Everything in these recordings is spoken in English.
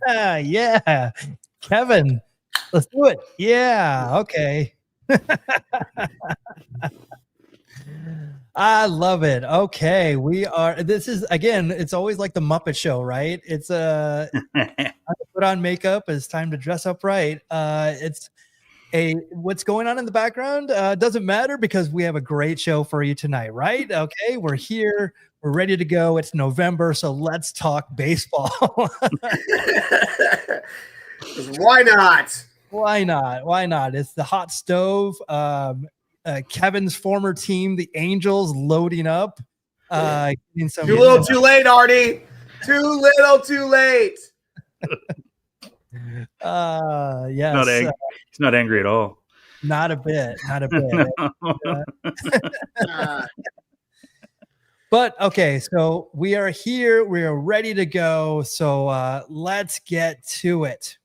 Yeah. Kevin, let's do it. Yeah. Okay. I love it. Okay. This is, again, it's always like the Muppet Show, right? It's time to put on makeup. It's time to dress up right. What's going on in the background doesn't matter because we have a great show for you tonight, right? Okay. We're here. We're ready to go. It's November. So let's talk baseball. Why not? Why not? Why not? It's the hot stove. Kevin's former team, the Angels, loading up. Too little, too late, Artie. Too little, too late. Yes. He's not angry at all. Not a bit. Not a bit. But okay, so we are here. We are ready to go. So let's get to it.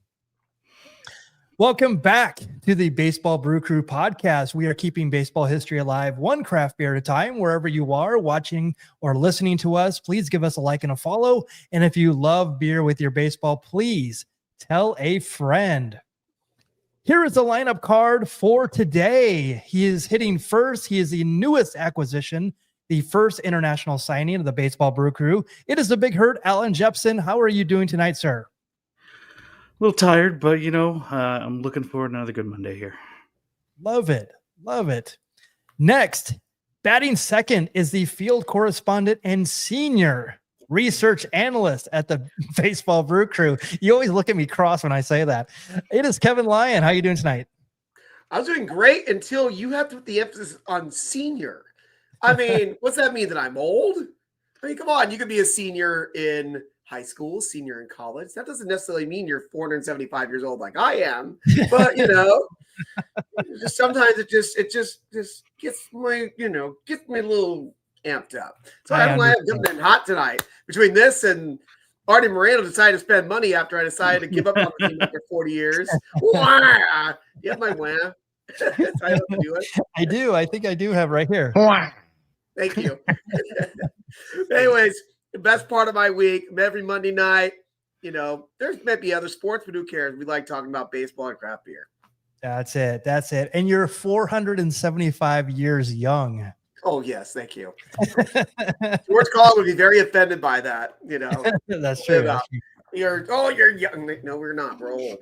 Welcome back to the Baseball Brew Crew Podcast. We are keeping baseball history alive, one craft beer at a time. Wherever you are watching or listening to us, please give us a like and a follow. And if you love beer with your baseball, please tell a friend. Here is the lineup card for today. He is hitting first. He is the newest acquisition, the first international signing of the Baseball Brew Crew. It is the big hurt, Allan Jepsen. How are you doing tonight, sir? A little tired, but, I'm looking forward to another good Monday here. Love it. Love it. Next, batting second is the field correspondent and senior research analyst at the Baseball Brew Crew. You always look at me cross when I say that. It is Kevin Lyon. How are you doing tonight? I was doing great until you have to put the emphasis on senior. I mean, what's that mean, that I'm old? I mean, come on. You could be a senior in high school, senior in college. That doesn't necessarily mean you're 475 years old like I am. But, just sometimes it just gets me, gets me a little amped up. So I'm glad I'm getting hot tonight. Between this and Artie Moreno decided to spend money after I decided to give up on the team after 40 years. Wah! You have my wham. I do. I think I do have right here. Thank you. Anyways, the best part of my week, every Monday night, there's maybe other sports, but who cares? We like talking about baseball and craft beer. That's it. That's it. And you're 475 years young. Oh, yes. Thank you. George Collin would be very offended by that. That's true. You're young. No, we're not. We're old.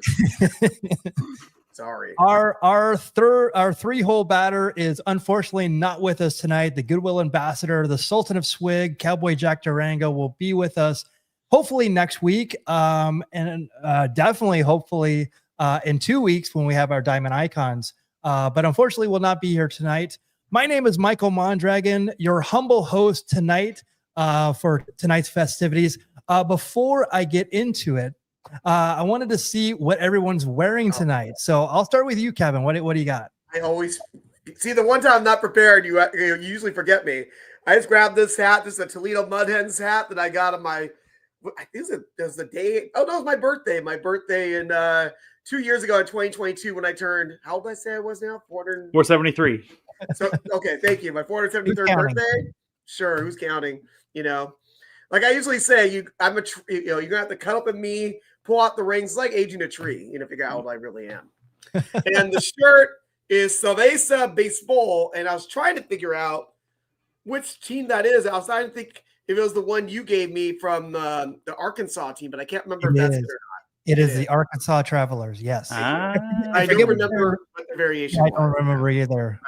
Sorry. Our three-hole batter is unfortunately not with us tonight. The Goodwill Ambassador, the Sultan of Swig, Cowboy Jack Durango will be with us hopefully next week. And definitely, hopefully, in 2 weeks when we have our Diamond Icons. But unfortunately, will not be here tonight. My name is Michael Mondragon, your humble host tonight for tonight's festivities. Before I get into it, I wanted to see what everyone's wearing tonight. So I'll start with you, Kevin. What do you got? I always see the one time I'm not prepared. You usually forget me. I just grabbed this hat. This is a Toledo Mud Hens hat that I got on my. I think it was the day. Oh no, it was my birthday. My birthday in 2 years ago in 2022 when I turned. How old did I say I was now? 473. So okay, thank you. My 473rd birthday. Sure, who's counting? Like I usually say, you're gonna have to cut up in me, pull out the rings. It's like aging a tree, if you got how old I really am. And the shirt is Cerveza Baseball, and I was trying to figure out which team that is. I was trying to think if it was the one you gave me from the Arkansas team, but I can't remember if that's it or not. It is the Arkansas Travelers. Yes. I don't remember what the variation was. I don't remember either.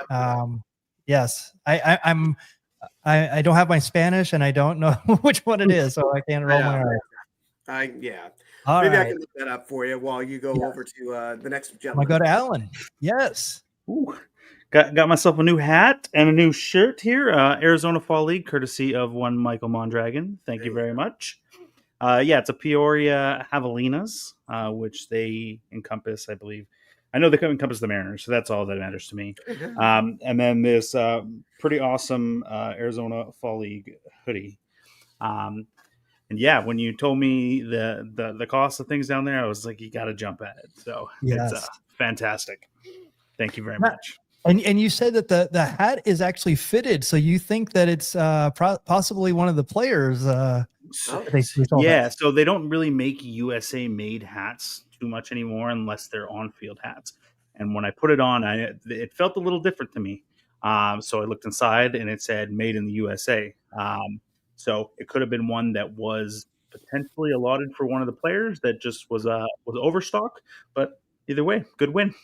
Yes. I don't have my Spanish and I don't know which one it is, so I can't roll my eyes. All Maybe right. I can look that up for you while you go over to the next gentleman. I go to Allan. Yes. Ooh. Got myself a new hat and a new shirt here. Arizona Fall League, courtesy of one Michael Mondragon. Thank you very much. It's a Peoria Javelinas, which they encompass, I believe. I know they encompass the Mariners, so that's all that matters to me. And then this pretty awesome Arizona Fall League hoodie. And when you told me the cost of things down there, I was like, you got to jump at it. So It's fantastic. Thank you very much. And you said that the hat is actually fitted, so you think that it's possibly one of the players. So, They sold yeah, hats. so they don't really make USA made hats too much anymore unless they're on field hats. And when I put it on, it felt a little different to me. So I looked inside and it said made in the USA. So it could have been one that was potentially allotted for one of the players that just was overstock. But either way, good win.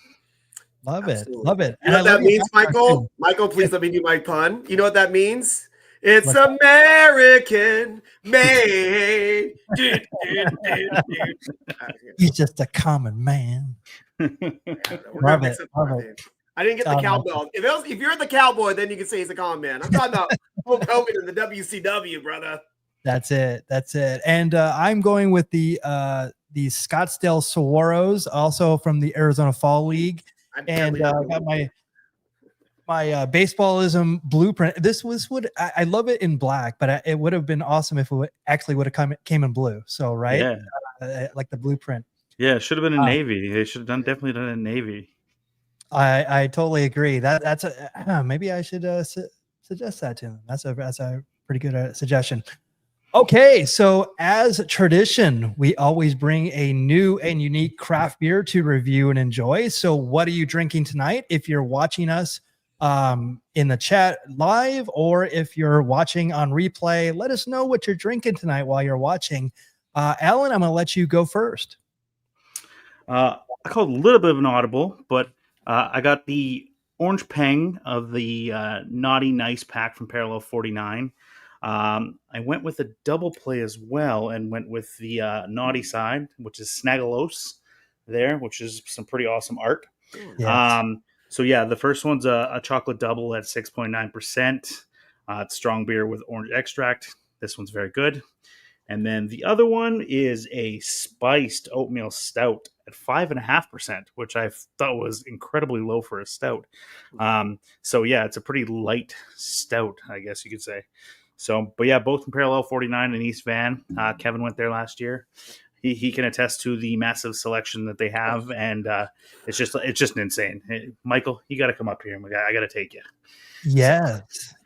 Love it. Absolutely. Love it. You know And what I love that your means, background, Michael? too. Michael, please let me do my pun. You know what that means? It's What's that? American made. He's just a common man. We're Love gonna mix it. up Love our it. name. I didn't get the cowbell. If you're the cowboy, then you can say he's a common man. I'm talking about Hulk Hogan in the WCW, brother. That's it. That's it. And I'm going with the Scottsdale Saguaros, also from the Arizona Fall League. And I got my baseballism blueprint. This would I love it in black, but it would have been awesome if it actually would have came in blue. So right, like the blueprint. Yeah, it should have been in navy. They should have definitely done it in navy. I totally agree. That's maybe I should suggest that to them. That's a pretty good suggestion. Okay, so as tradition, we always bring a new and unique craft beer to review and enjoy. So what are you drinking tonight? If you're watching us in the chat live, or if you're watching on replay, let us know what you're drinking tonight while you're watching. Allan, I'm going to let you go first. I called a little bit of an audible, but I got the Orange Peng of the Naughty Nice pack from Parallel 49. I went with a double play as well and went with the Naughty side, which is Snaggelos there, which is some pretty awesome art. Yes. So yeah, the first one's a chocolate double at 6.9%. It's strong beer with orange extract. This one's very good. And then the other one is a spiced oatmeal stout at 5.5%, which I thought was incredibly low for a stout. So yeah, it's a pretty light stout, I guess you could say. So, but yeah, both from Parallel 49 in East Van. Kevin went there last year. He can attest to the massive selection that they have, and it's just insane. Hey, Michael, you got to come up here. I got to take you.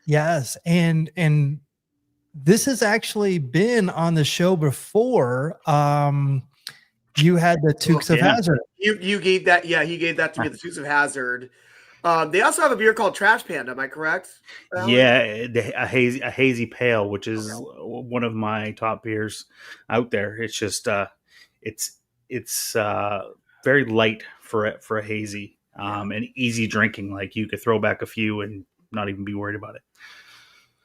Yes, and this has actually been on the show before. You had the Tukes of Hazzard. You gave that, he gave that to me, the Tukes of Hazzard. They also have a beer called Trash Panda. Am I correct? Yeah, a hazy pale, which is one of my top beers out there. It's just it's very light for a hazy and easy drinking. Like you could throw back a few and not even be worried about it.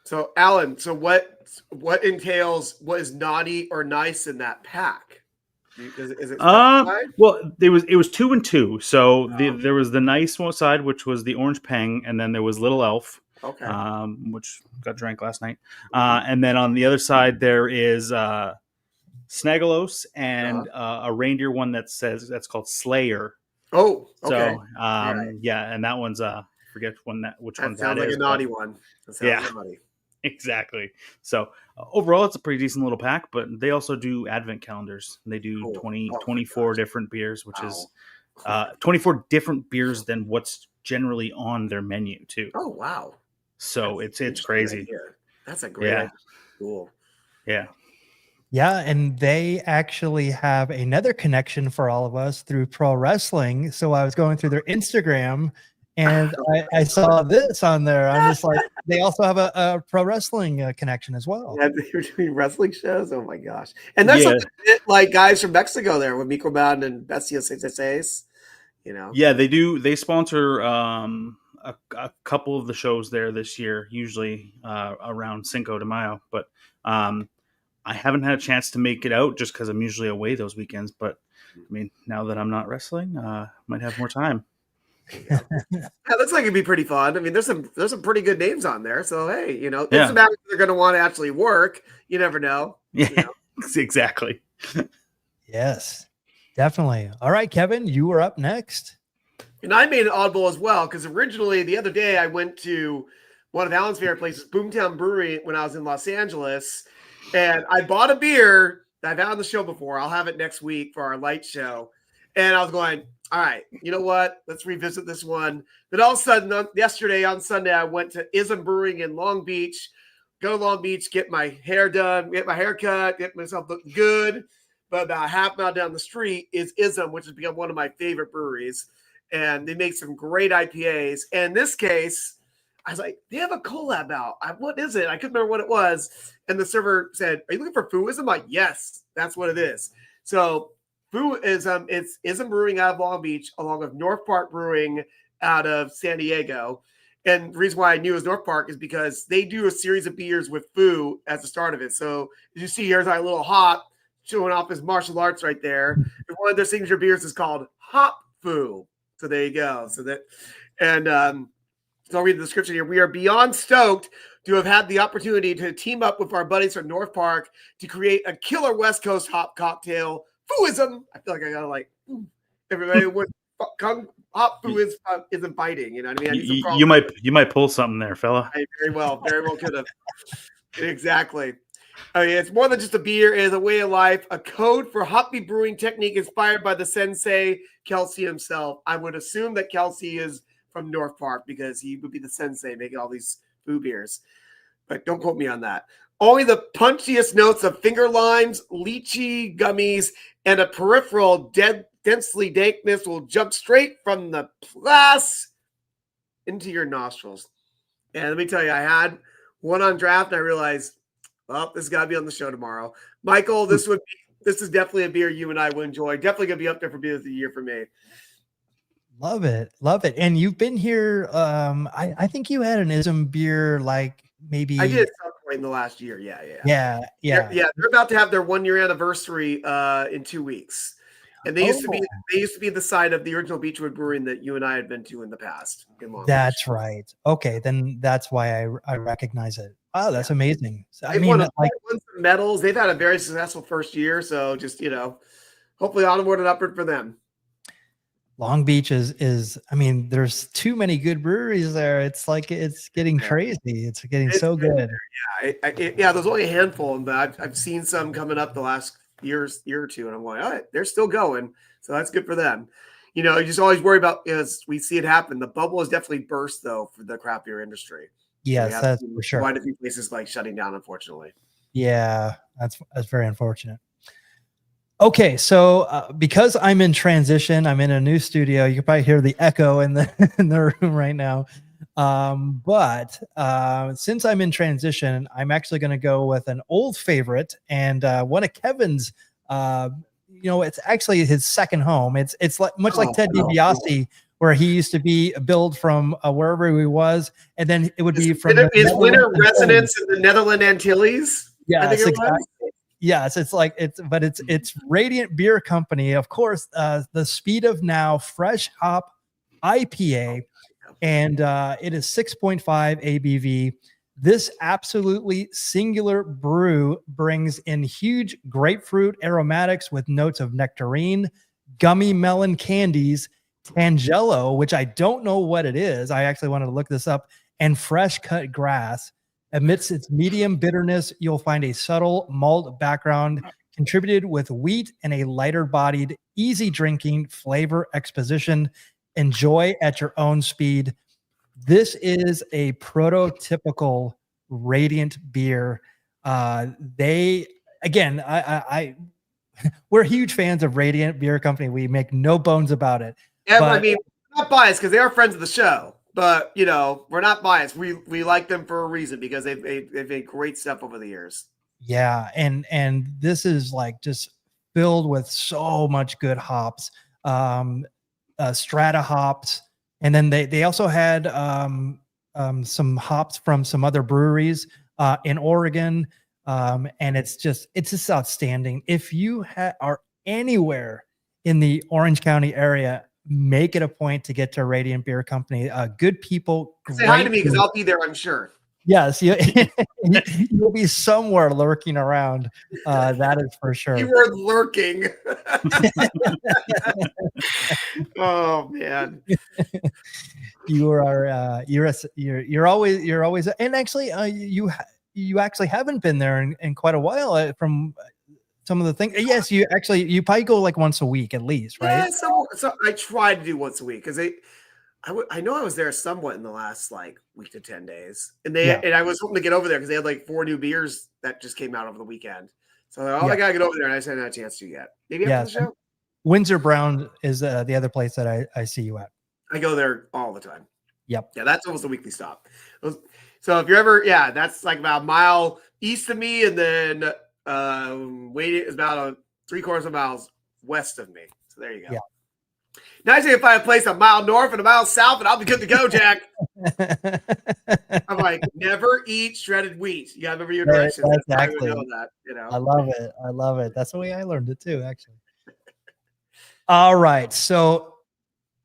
So Allan, what entails what is naughty or nice in that pack? Is it well, it was 2 and 2. So there was the nice one side, which was the Orange Peng, and then there was Little Elf, which got drank last night. And then on the other side there is Snaggelos and a reindeer one that's called Slayer. Oh, okay. So yeah, and that one's forget which one that sounds like is, a naughty one. That sounds naughty. Exactly. So overall, it's a pretty decent little pack, but they also do advent calendars. They do 24 different beers, which is 24 different beers than what's generally on their menu too. Oh, wow. So it's crazy. Idea. That's a great idea. Cool. Yeah. Yeah, and they actually have another connection for all of us through pro wrestling. So I was going through their Instagram and I saw this on there. I'm just like, they also have a pro wrestling connection as well. Yeah, they were doing wrestling shows. Oh my gosh! And there's some like guys from Mexico there with Microbound and Bestia 666. You know. Yeah, they do. They sponsor a couple of the shows there this year, usually around Cinco de Mayo. But I haven't had a chance to make it out just because I'm usually away those weekends. But I mean, now that I'm not wrestling, might have more time. Yeah, looks like it'd be pretty fun. I mean, there's some pretty good names on there. So hey, it doesn't matter if they're going to want to actually work. You never know. Yeah, exactly. Yes, definitely. All right, Kevin, you were up next. And I made an oddball as well because originally the other day I went to one of Allan's favorite places, Boomtown Brewery, when I was in Los Angeles, and I bought a beer that I've had on the show before. I'll have it next week for our light show, and I was going, all right, you know what? Let's revisit this one. Then all of a sudden, yesterday on Sunday, I went to Ism Brewing in Long Beach go to Long Beach, get my hair done, get my hair cut, get myself looking good. But about a half mile down the street is Ism, which has become one of my favorite breweries. And they make some great IPAs. And in this case, I was like, they have a collab out. What is it? I couldn't remember what it was. And the server said, are you looking for Fooism? I'm like, yes, that's what it is. So Fooism, it's Ism Brewing out of Long Beach, along with North Park Brewing out of San Diego. And the reason why I knew it was North Park is because they do a series of beers with Foo at the start of it. So as you see, here's our little hop showing off his martial arts right there. And one of their signature beers is called Hop Foo. So there you go. So I'll read the description here. We are beyond stoked to have had the opportunity to team up with our buddies from North Park to create a killer West Coast hop cocktail. Fooism. I feel like I gotta everybody would hop Foo isn't fighting. You know what I mean? You might pull something there, fella. Very well could have. Exactly. I mean, it's more than just a beer. It is a way of life, a code for hoppy brewing technique inspired by the sensei, Kelsey himself. I would assume that Kelsey is from North Park because he would be the sensei making all these Foo beers. But don't quote me on that. Only the punchiest notes of finger limes, lychee gummies, and a peripheral densely dankness will jump straight from the glass into your nostrils. And let me tell you, I had one on draft and I realized, well, this has got to be on the show tomorrow. Michael, this is definitely a beer you and I would enjoy. Definitely going to be up there for beer of the year for me. Love it. And you've been here. I think you had an Ism beer maybe. I did at some point in the last year. Yeah. They're about to have their 1 year anniversary in 2 weeks. And they used to be the side of the original Beechwood Brewing that you and I had been to in the past. That's right. Okay, then that's why I recognize it. Oh, that's amazing. So, they've won some medals. They've had a very successful first year. So just, hopefully onward and upward for them. Long Beach is there's too many good breweries there. It's it's getting crazy. It's getting so good. Yeah, there's only a handful, but I've seen some coming up the last year or two, and I'm like, all right, they're still going. So that's good for them. You just always worry about, as we see it happen, the bubble has definitely burst, though, for the craft beer industry. Yes, that's for sure. Quite a few places shutting down, unfortunately. Yeah, that's very unfortunate. Okay, so because I'm in transition, I'm in a new studio. You can probably hear the echo in the room right now. But since I'm in transition, I'm actually going to go with an old favorite and one of Kevin's. It's actually his second home. It's much like Ted DiBiase, where he used to be billed from wherever he was, and then it would be from his winter residence in the Netherlands Antilles. Yeah, exactly. Yes, it's Radiant Beer Company, of course. The Speed of Now Fresh Hop IPA, and it is 6.5 ABV. This absolutely singular brew brings in huge grapefruit aromatics with notes of nectarine, gummy melon candies, Tangelo, which I don't know what it is. I actually wanted to look this up, and fresh cut grass. Amidst its medium bitterness, you'll find a subtle malt background contributed with wheat and a lighter bodied, easy drinking flavor exposition. Enjoy at your own speed. This is a prototypical Radiant beer. We're huge fans of Radiant Beer Company. We make no bones about it. Yeah, we're not biased because they are friends of the show. But, we're not biased. We like them for a reason because they've made great stuff over the years. Yeah, and this is just filled with so much good hops, strata hops, and then they also had some hops from some other breweries in Oregon, and it's just outstanding. If you are anywhere in the Orange County area, make it a point to get to Radiant Beer Company. Good people. Say hi to me because I'll be there, I'm sure. Yes, you'll be somewhere lurking around. That is for sure. You were lurking. Oh man, you're always. And actually, you actually haven't been there in quite a while from some of the things. Yes, you probably go once a week at least, right? Yeah, so I try to do once a week because I know I was there somewhat in the last like week to 10 days. And Yeah. I was hoping to get over there because they had like 4 new beers that just came out over the weekend. So I was like, Yeah. I gotta get over there, and I just hadn't had a chance to yet. Maybe Yeah, after the show. Windsor Brown is the other place that I see you at. I go there all the time. Yep. Yeah, that's almost a weekly stop. So if you're ever, that's like about a mile east of me, and then wait is about 3/4 miles west of me. So there you go. Yeah. Now I can find a place a mile north and a mile south, and I'll be good to go, Jack. I'm like, never eat shredded wheat. You gotta remember your directions. Exactly. That, I love it. I love it. That's the way I learned it too, actually. All right. So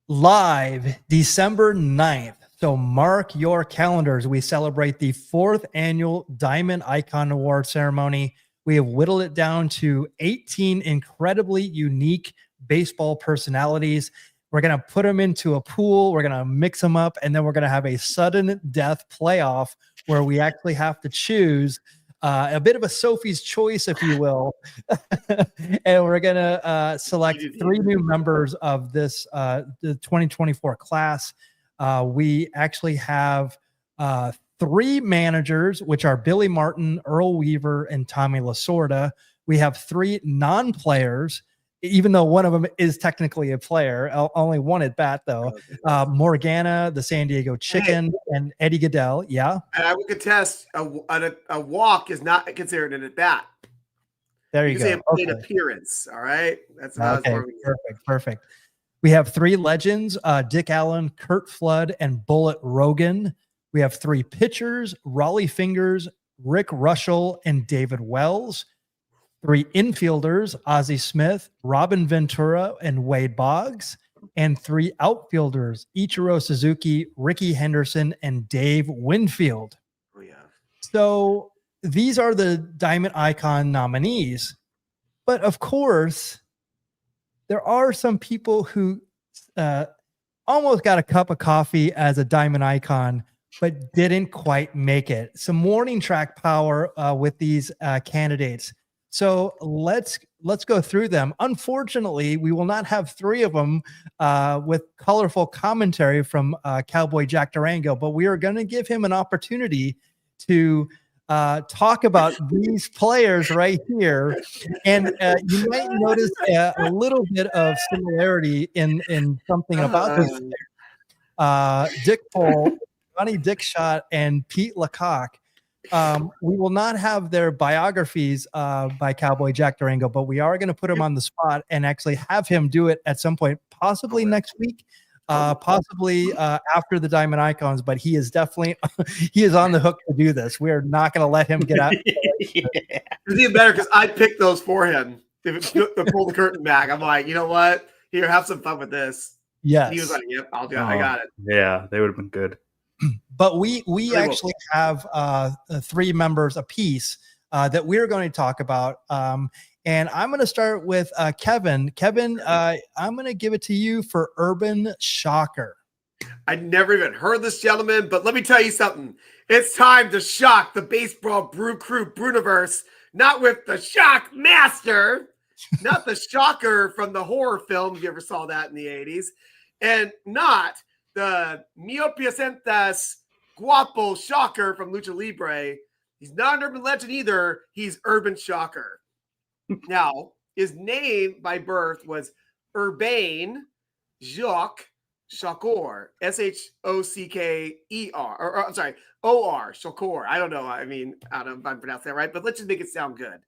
live December 9th. So mark your calendars. We celebrate the 4th annual Diamond Icon Award ceremony. We have whittled it down to 18 incredibly unique baseball personalities. We're going to put them into a pool. We're going to mix them up, and then we're going to have a sudden death playoff where we actually have to choose a bit of a Sophie's choice, if you will. And we're going to select 3 new members of this the 2024 class. We actually have 3 managers, which are Billy Martin, Earl Weaver, and Tommy Lasorda. We have 3 non-players, even though one of them is technically a player, only one at bat though. Morgana, the San Diego Chicken, and Eddie Goodell. Yeah. And I would contest a walk is not considered an at bat. There you go. Say an appearance. All right. That's okay. Perfect. We have 3 legends, Dick Allan, Kurt Flood, and Bullet Rogan. We have 3 pitchers, Raleigh Fingers, Rick Rushell, and David Wells. 3 infielders, Ozzie Smith, Robin Ventura, and Wade Boggs. And 3 outfielders, Ichiro Suzuki, Ricky Henderson, and Dave Winfield. Oh, yeah. So these are the Diamond Icon nominees. But of course, there are some people who almost got a cup of coffee as a Diamond Icon, but didn't quite make it. Some morning track power with these candidates. So let's go through them. Unfortunately, we will not have 3 of them with colorful commentary from Cowboy Jack Durango, but we are going to give him an opportunity to talk about these players right here. And you might notice a little bit of similarity in something about this player. Dick Pole, Johnny Dickshot, and Pete Lecoq. We will not have their biographies by Cowboy Jack Durango, but we are going to put him on the spot and actually have him do it at some point, possibly next week, possibly after the Diamond Icons, but he is definitely he is on the hook to do this. We are not going to let him get out. It's even better because I picked those for him to pull the curtain back. I'm like, you know what? Here, have some fun with this. Yes. He was like, yep, I'll do it. I got it. Yeah, they would have been good. But we actually have 3 members apiece that we're going to talk about. And I'm going to start with Kevin. Kevin, I'm going to give it to you for Urban Shocker. I never even heard this gentleman, but let me tell you something. It's time to shock the Baseball Brew Crew Bruniverse, not with the Shock Master, not the Shocker from the horror film, if you ever saw that in the 80s, and not the Mio Piacentas Guapo Shocker from Lucha Libre. He's not an urban legend either. He's Urban Shocker. Now, his name by birth was Urbain Jacques Chakor, Shokker, or I'm sorry, O-R, Chakor. I don't know. I mean, I don't know if I'm pronouncing that right, but let's just make it sound good.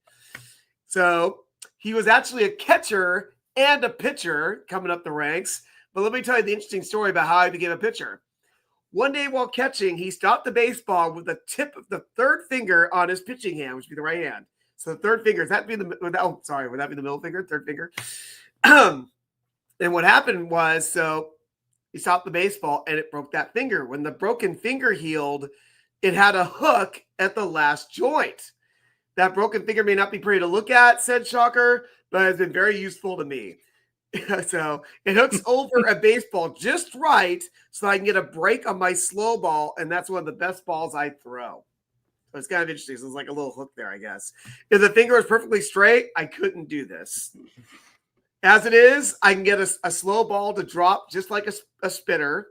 So he was actually a catcher and a pitcher coming up the ranks. But let me tell you the interesting story about how he became a pitcher. One day while catching, he stopped the baseball with the tip of the 3rd finger on his pitching hand, which would be the right hand. So the 3rd finger, would that be the middle finger, 3rd finger? And what happened was, so he stopped the baseball and it broke that finger. When the broken finger healed, it had a hook at the last joint. That broken finger may not be pretty to look at, said Shocker, but it's been very useful to me. So it hooks over a baseball just right so I can get a break on my slow ball, and that's one of the best balls I throw. So it's kind of interesting. So it's like a little hook there, I guess. If the finger was perfectly straight, I couldn't do this. As it is, I can get a slow ball to drop just like a spinner.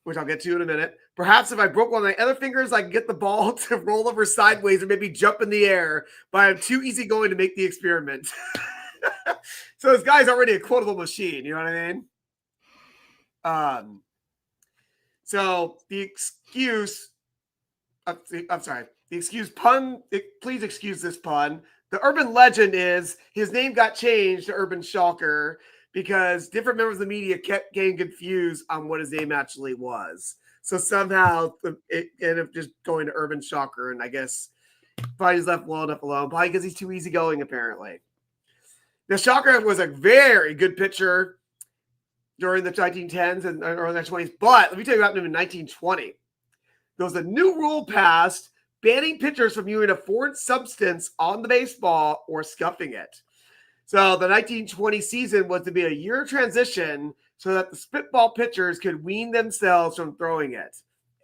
which I'll get to in a minute. Perhaps if I broke one of my other fingers, I could get the ball to roll over sideways or maybe jump in the air, but I'm too easygoing to make the experiment. So this guy's already a quotable machine, you know what I mean? So the excuse, I'm sorry, the excuse pun, please excuse this pun. The urban legend is his name got changed to Urban Shocker because different members of the media kept getting confused on what his name actually was. So somehow it ended up just going to Urban Shocker, and I guess probably just left well enough alone, probably because he's too easygoing, apparently. Now, Shocker was a very good pitcher during the 1910s and early 1920s, but let me tell you what happened in 1920. There was a new rule passed banning pitchers from using a foreign substance on the baseball or scuffing it. So the 1920 season was to be a year transition so that the spitball pitchers could wean themselves from throwing it.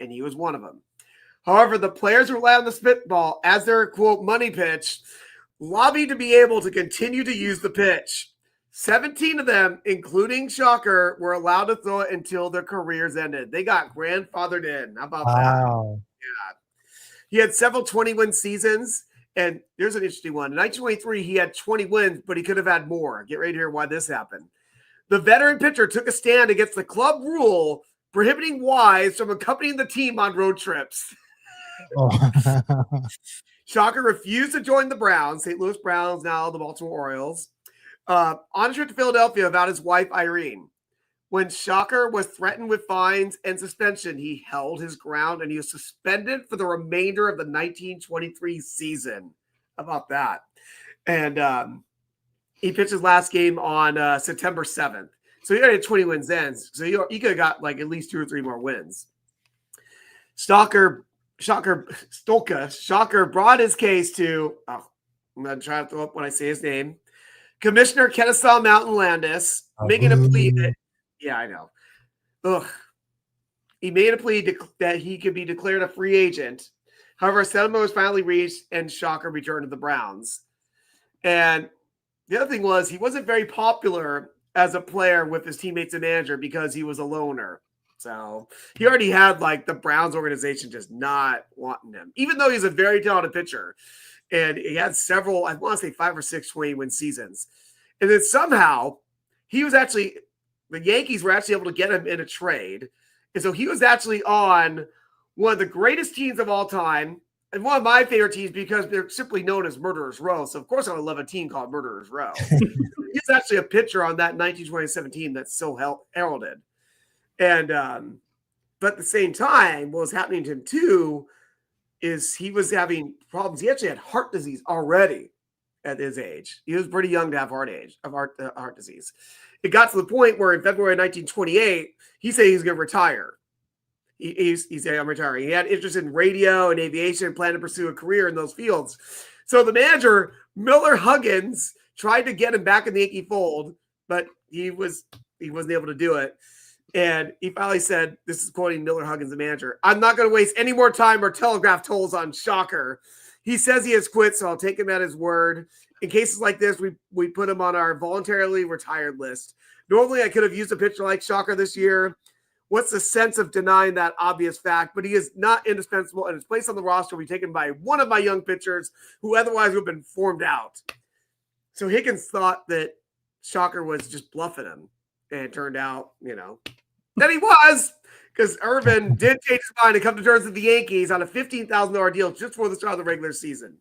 And he was one of them. However, the players who relied on the spitball as their, quote, money pitch lobbied to be able to continue to use the pitch. 17 of them, including Shocker, were allowed to throw it until their careers ended. They got grandfathered in. How about that? Wow. Yeah. He had several 20-win seasons, and here's an interesting one. In 1923, he had 20 wins, but he could have had more. Get ready to hear why this happened. The veteran pitcher took a stand against the club rule prohibiting wives from accompanying the team on road trips. Oh. Shocker refused to join the Browns, St. Louis Browns, now the Baltimore Orioles, on a trip to Philadelphia about his wife, Irene. When Shocker was threatened with fines and suspension, he held his ground and he was suspended for the remainder of the 1923 season. How about that? And he pitched his last game on September 7th. So he already had 20 wins then. So he could have got like at least 2 or 3 more wins. Shocker brought his case to, I'm going to try to throw up when I say his name, Commissioner Kennesaw Mountain Landis, making a plea that, yeah, I know. Ugh. He made a plea that he could be declared a free agent. However, a settlement was finally reached and Shocker returned to the Browns. And the other thing was he wasn't very popular as a player with his teammates and manager because he was a loner. So he already had like the Browns organization just not wanting him, even though he's a very talented pitcher. And he had several, I want to say 5 or 6 20-win seasons. And then somehow he was actually, the Yankees were actually able to get him in a trade. And so he was actually on one of the greatest teams of all time and one of my favorite teams because they're simply known as Murderers Row. So, of course, I would love a team called Murderers Row. He's actually a pitcher on that 1927 team that's so heralded. And, but at the same time, what was happening to him too is he was having problems. He actually had heart disease already at his age. He was pretty young to have heart disease. It got to the point where in February 1928, he said he's going to retire. He said, I'm retiring. He had interest in radio and aviation and planned to pursue a career in those fields. So the manager, Miller Huggins, tried to get him back in the Yankee fold, but he wasn't able to do it. And he finally said, this is quoting Miller Huggins, the manager, I'm not going to waste any more time or telegraph tolls on Shocker. He says he has quit, so I'll take him at his word. In cases like this, we put him on our voluntarily retired list. Normally, I could have used a pitcher like Shocker this year. What's the sense of denying that obvious fact? But he is not indispensable, and his place on the roster will be taken by one of my young pitchers who otherwise would have been formed out. So Higgins thought that Shocker was just bluffing him. And it turned out, that he was, because Irvin did change his mind and come to terms with the Yankees on a $15,000 deal just before the start of the regular season.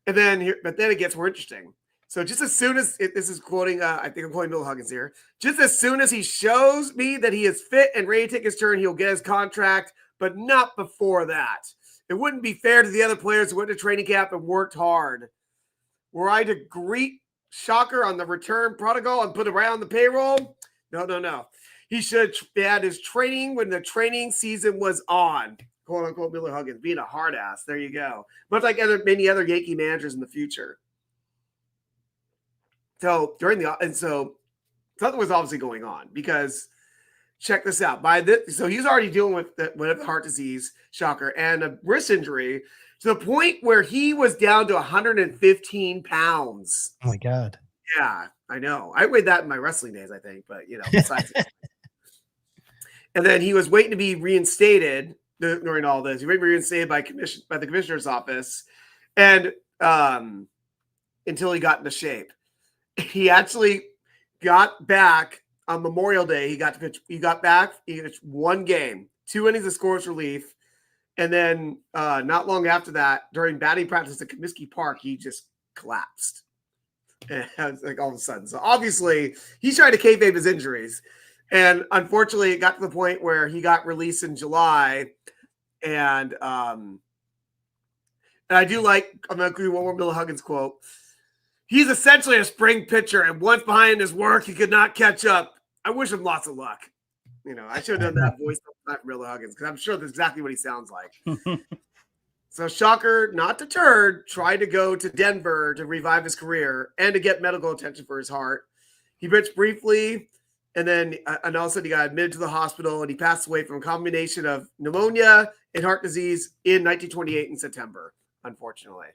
But then it gets more interesting. So just as soon as this is quoting, I think I'm quoting Bill Huggins here. Just as soon as he shows me that he is fit and ready to take his turn, he'll get his contract, but not before that. It wouldn't be fair to the other players who went to training camp and worked hard. Were I to greet Shocker on the return protocol and put him right on the payroll? No. He should have had his training when the training season was on. Quote unquote Miller Huggins being a hard ass. There you go. Much like many other Yankee managers in the future. So something was obviously going on because check this out. So he's already dealing with the heart disease, Shocker, and a wrist injury to the point where he was down to 115 pounds. Oh my God. Yeah, I know. I weighed that in my wrestling days, I think, but besides it. And then he was waiting to be reinstated during all this. He was reinstated by the commissioner's office, and until he got into shape. He actually got back on Memorial Day. He got back. He pitched one game, 2 innings of scoreless relief, and then not long after that, during batting practice at Comiskey Park, he just collapsed. And like all of a sudden, so obviously he's trying to kayfabe his injuries, and unfortunately, it got to the point where he got released in July, and I do like. I'm going to do one more Bill Huggins quote. He's essentially a spring pitcher, and once behind his work, he could not catch up. I wish him lots of luck. I should have done that voice, not Bill Huggins, because I'm sure that's exactly what he sounds like. So Shocker, not deterred, tried to go to Denver to revive his career and to get medical attention for his heart. He pitched briefly, and then and all of a sudden he got admitted to the hospital, and he passed away from a combination of pneumonia and heart disease in 1928 in September, unfortunately.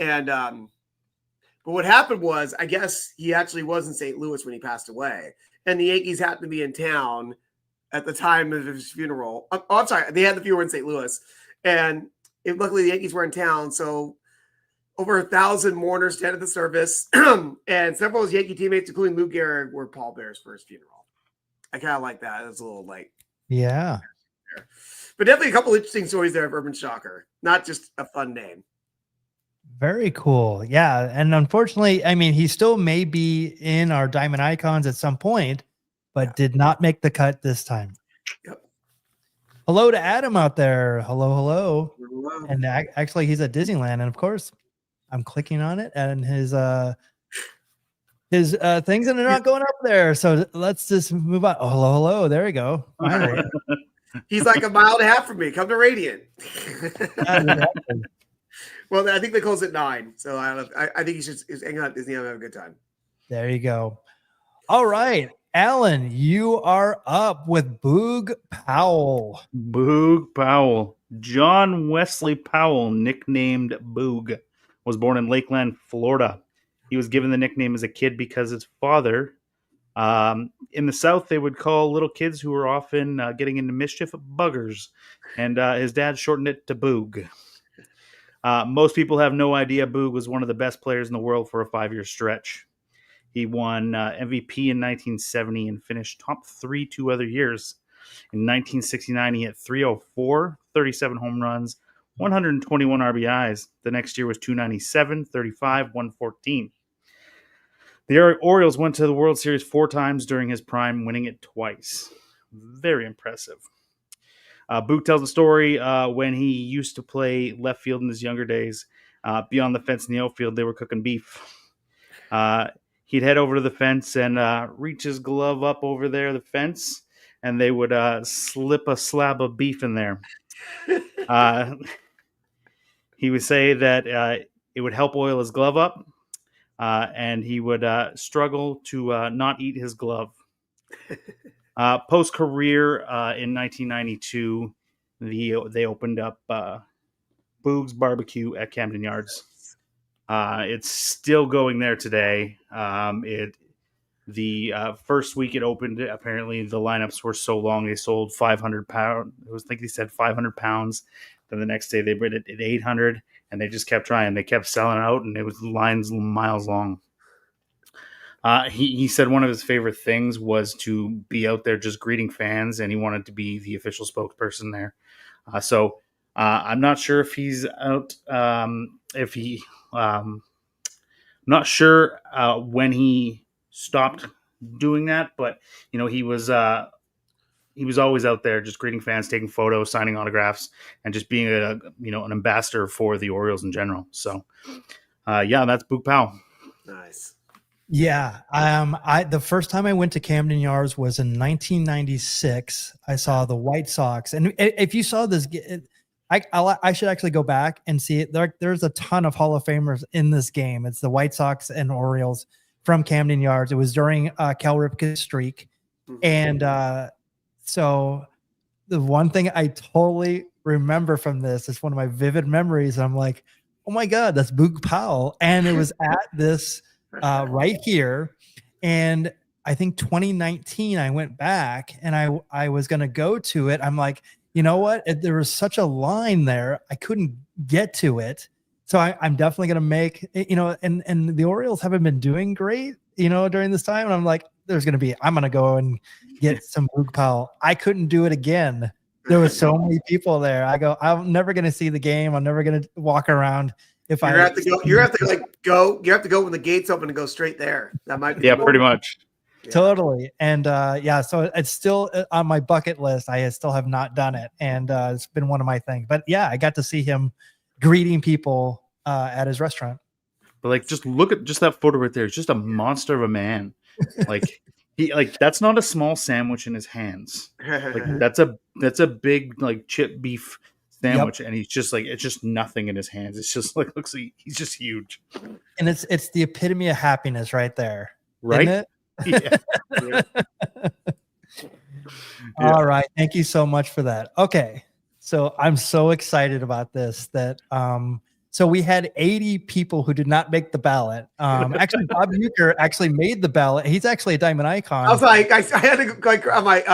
And but what happened was, I guess he actually was in St. Louis when he passed away, and the Yankees happened to be in town at the time of his funeral. Oh, I'm sorry, they had the funeral in St. Louis, and luckily the Yankees were in town, so over 1,000 mourners attended the service, and several of his Yankee teammates, including Lou Gehrig, were pallbearers for his funeral. I kind of like that. It was a little late. Yeah. But definitely a couple interesting stories there of Urban Shocker. Not just a fun name. Very cool. Yeah. And unfortunately, I mean, he still may be in our Diamond Icons at some point, but did not make the cut this time. Yep. Hello to Adam out there. Hello. Hello. And actually, he's at Disneyland. And of course, I'm clicking on it, and his things that are not going up there. So let's just move on. Oh, hello. There we go. Finally. He's like a mile and a half from me. Come to Radiant. Well, I think they close at 9. So I don't know. I think he should hang out at Disney and have a good time. There you go. All right. Allan, you are up with Boog Powell. Boog Powell. John Wesley Powell, nicknamed Boog, was born in Lakeland, Florida. He was given the nickname as a kid because his father, in the South, they would call little kids who were often getting into mischief buggers, and his dad shortened it to Boog. Most people have no idea Boog was one of the best players in the world for a 5-year stretch. He won MVP in 1970 and finished top 3 2 other years. In 1969, he hit 304, 37 home runs, 121 RBIs. The next year was 297, 35, 114. The Orioles went to the World Series 4 times during his prime, winning it twice. Very impressive. Boog tells a story when he used to play left field in his younger days. Beyond the fence in the outfield, they were cooking beef. He'd head over to the fence and reach his glove up over there, the fence, and they would slip a slab of beef in there. He would say that it would help oil his glove up, and he would struggle to not eat his glove. Post-career in 1992, they opened up Boog's Barbecue at Camden Yards. It's still going there today. The first week it opened, apparently the lineups were so long they sold 500 pounds. I think they said 500 pounds. Then the next day they put it at 800, and they just kept trying. They kept selling out, and it was lines miles long. He said one of his favorite things was to be out there just greeting fans, and he wanted to be the official spokesperson there. So I'm not sure if he's out. I'm not sure when he stopped doing that, but he was always out there just greeting fans, taking photos, signing autographs, and just being an ambassador for the Orioles in general. So that's Boog Powell. Nice. Yeah. The first time I went to Camden Yards was in 1996. I saw the White Sox, and if you saw this, I should actually go back and see it. There's a ton of Hall of Famers in this game. It's the White Sox and Orioles from Camden Yards. It was during Cal Ripken's streak. And so the one thing I totally remember from this is one of my vivid memories. I'm like, oh my God, that's Boog Powell. And it was at this right here. And I think 2019, I went back and I was going to go to it. I'm like, you know what? There was such a line there. I couldn't get to it. So I'm definitely going to make, and the Orioles haven't been doing great, during this time. And I'm like, I'm going to go and get some Boog Powell. I couldn't do it again. There was so many people there. I go, I'm never going to see the game. I'm never going to walk around. You have to go when the gates open and go straight there. That might be pretty much. Yeah. Totally. And so it's still on my bucket list. I still have not done it. And it's been one of my things. But yeah, I got to see him greeting people at his restaurant. But like, just look at just that photo right there. It's just a monster of a man. Like that's not a small sandwich in his hands. Like that's a big like chip beef sandwich, and he's just like, it's just nothing in his hands. It's just like he's just huge. And it's the epitome of happiness right there. Right? Isn't it? Yeah. All right. Thank you so much for that. Okay. So I'm so excited about this that so we had 80 people who did not make the ballot. Actually, Bob Uecker actually made the ballot. He's actually a Diamond Icon. I was like, I had to go, I'm like,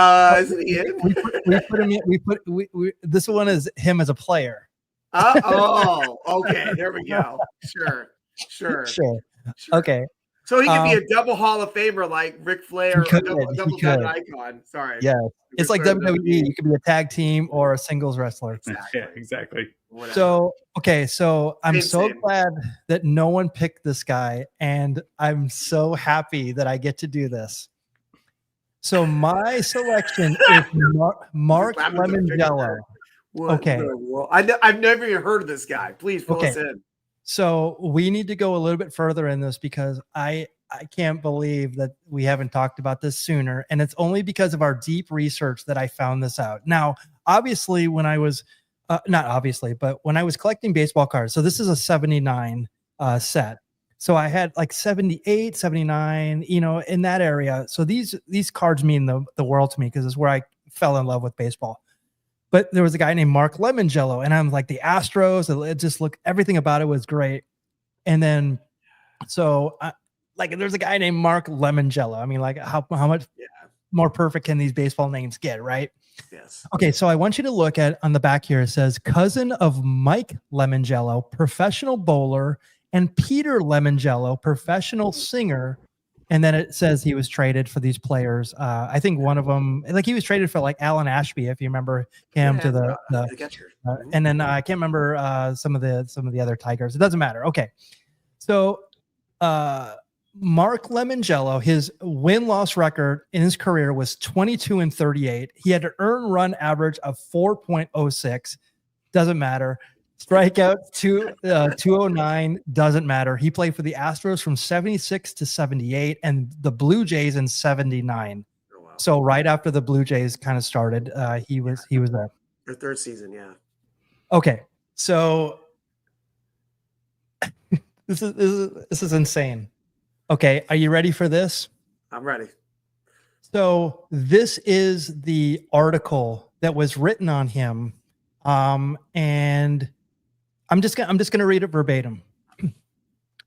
isn't he in? we put him in. This one is him as a player. Okay. There we go. Sure. Okay. So he could be a double Hall of Famer like Ric Flair, or double Diamond Icon. Sorry. Yeah. It's like WWE. You could be a tag team or a singles wrestler. Exactly. Yeah, exactly. Whatever. So, okay. So I'm glad that no one picked this guy. And I'm so happy that I get to do this. So my selection is Mark Lemongello. Okay. I've never even heard of this guy. Please fill us in. So we need to go a little bit further in this because I can't believe that we haven't talked about this sooner. And it's only because of our deep research that I found this out. Now, obviously, when I was not obviously, but when I was collecting baseball cards, so this is a 79 set. So I had like 78, 79, in that area. So these cards mean the world to me because it's where I fell in love with baseball. But there was a guy named Mark Lemongello, and I'm like the Astros. It just looked, everything about it was great. And then, so there's a guy named Mark Lemongello. I mean, like how much more perfect can these baseball names get, right? Yes. Okay, so I want you to look at on the back here. It says cousin of Mike Lemongello, professional bowler, and Peter Lemongello, professional singer. And then it says he was traded for these players. I think one of them, like he was traded for like Allan Ashby, if you remember him, to the and then I can't remember some of the other Tigers. It doesn't matter. Okay, so Mark Lemongello, his win-loss record in his career was 22-38. He had an earned run average of 4.06. Doesn't matter. Strikeout 209 doesn't matter. He played for the Astros from 76 to 78 and the Blue Jays in 79. Oh, wow. So right after the Blue Jays kind of started, he was there. Their third season, yeah. Okay, so this is insane. Okay, are you ready for this? I'm ready. So this is the article that was written on him, and I'm just gonna read it verbatim.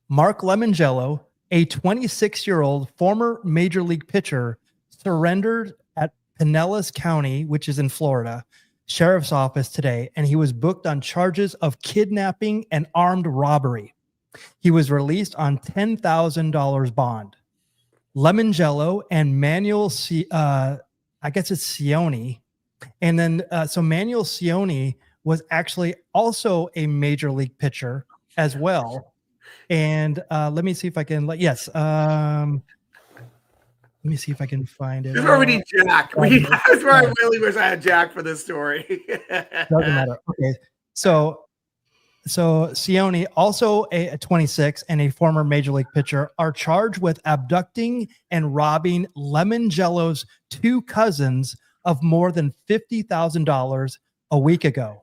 Mark Lemongello, a 26-year-old former major league pitcher, surrendered at Pinellas County, which is in Florida, sheriff's office today, and he was booked on charges of kidnapping and armed robbery. He was released on $10,000 bond. Lemongello and Manuel, I guess it's Cioni, and then so Manuel Cioni was actually also a major league pitcher as well. And let me see if I can. Yes. Let me see if I can find it. This is where we need Jack. That's where I really wish I had Jack for this story. Doesn't matter. Okay. So Cioni, also a 26 and a former major league pitcher, are charged with abducting and robbing Lemongello's two cousins of more than $50,000 a week ago.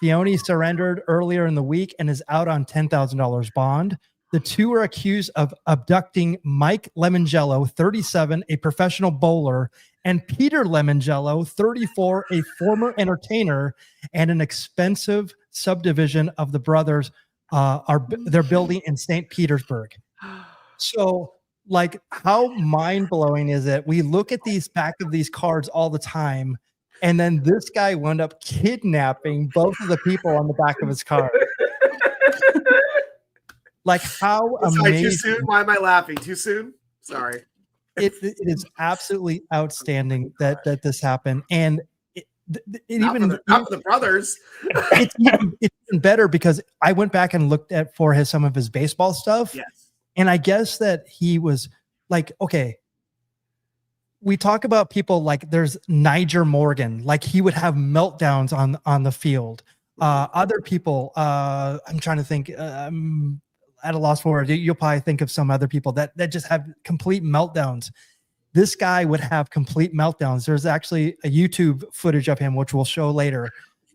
Cioni surrendered earlier in the week and is out on $10,000 bond. The two are accused of abducting Mike Lemongello, 37, a professional bowler, and Peter Lemongello, 34, a former entertainer, and an expensive subdivision of the brothers they're building in St. Petersburg. So like, how mind-blowing is it? We look at these back of these cards all the time, and then this guy wound up kidnapping both of the people on the back of his card. Like, how Sorry, too amazing. soon? Why am I laughing? Too soon? Sorry. It is absolutely outstanding that this happened. And it Not even for the brothers. it's even better because I went back and looked at some of his baseball stuff. Yes. And I guess that he was like, okay, we talk about people like there's Niger Morgan, like he would have meltdowns on the field. Other people, I'm trying to think, I'm at a loss for words. You'll probably think of some other people that just have complete meltdowns. This guy would have complete meltdowns. There's actually a YouTube footage of him, which we'll show later,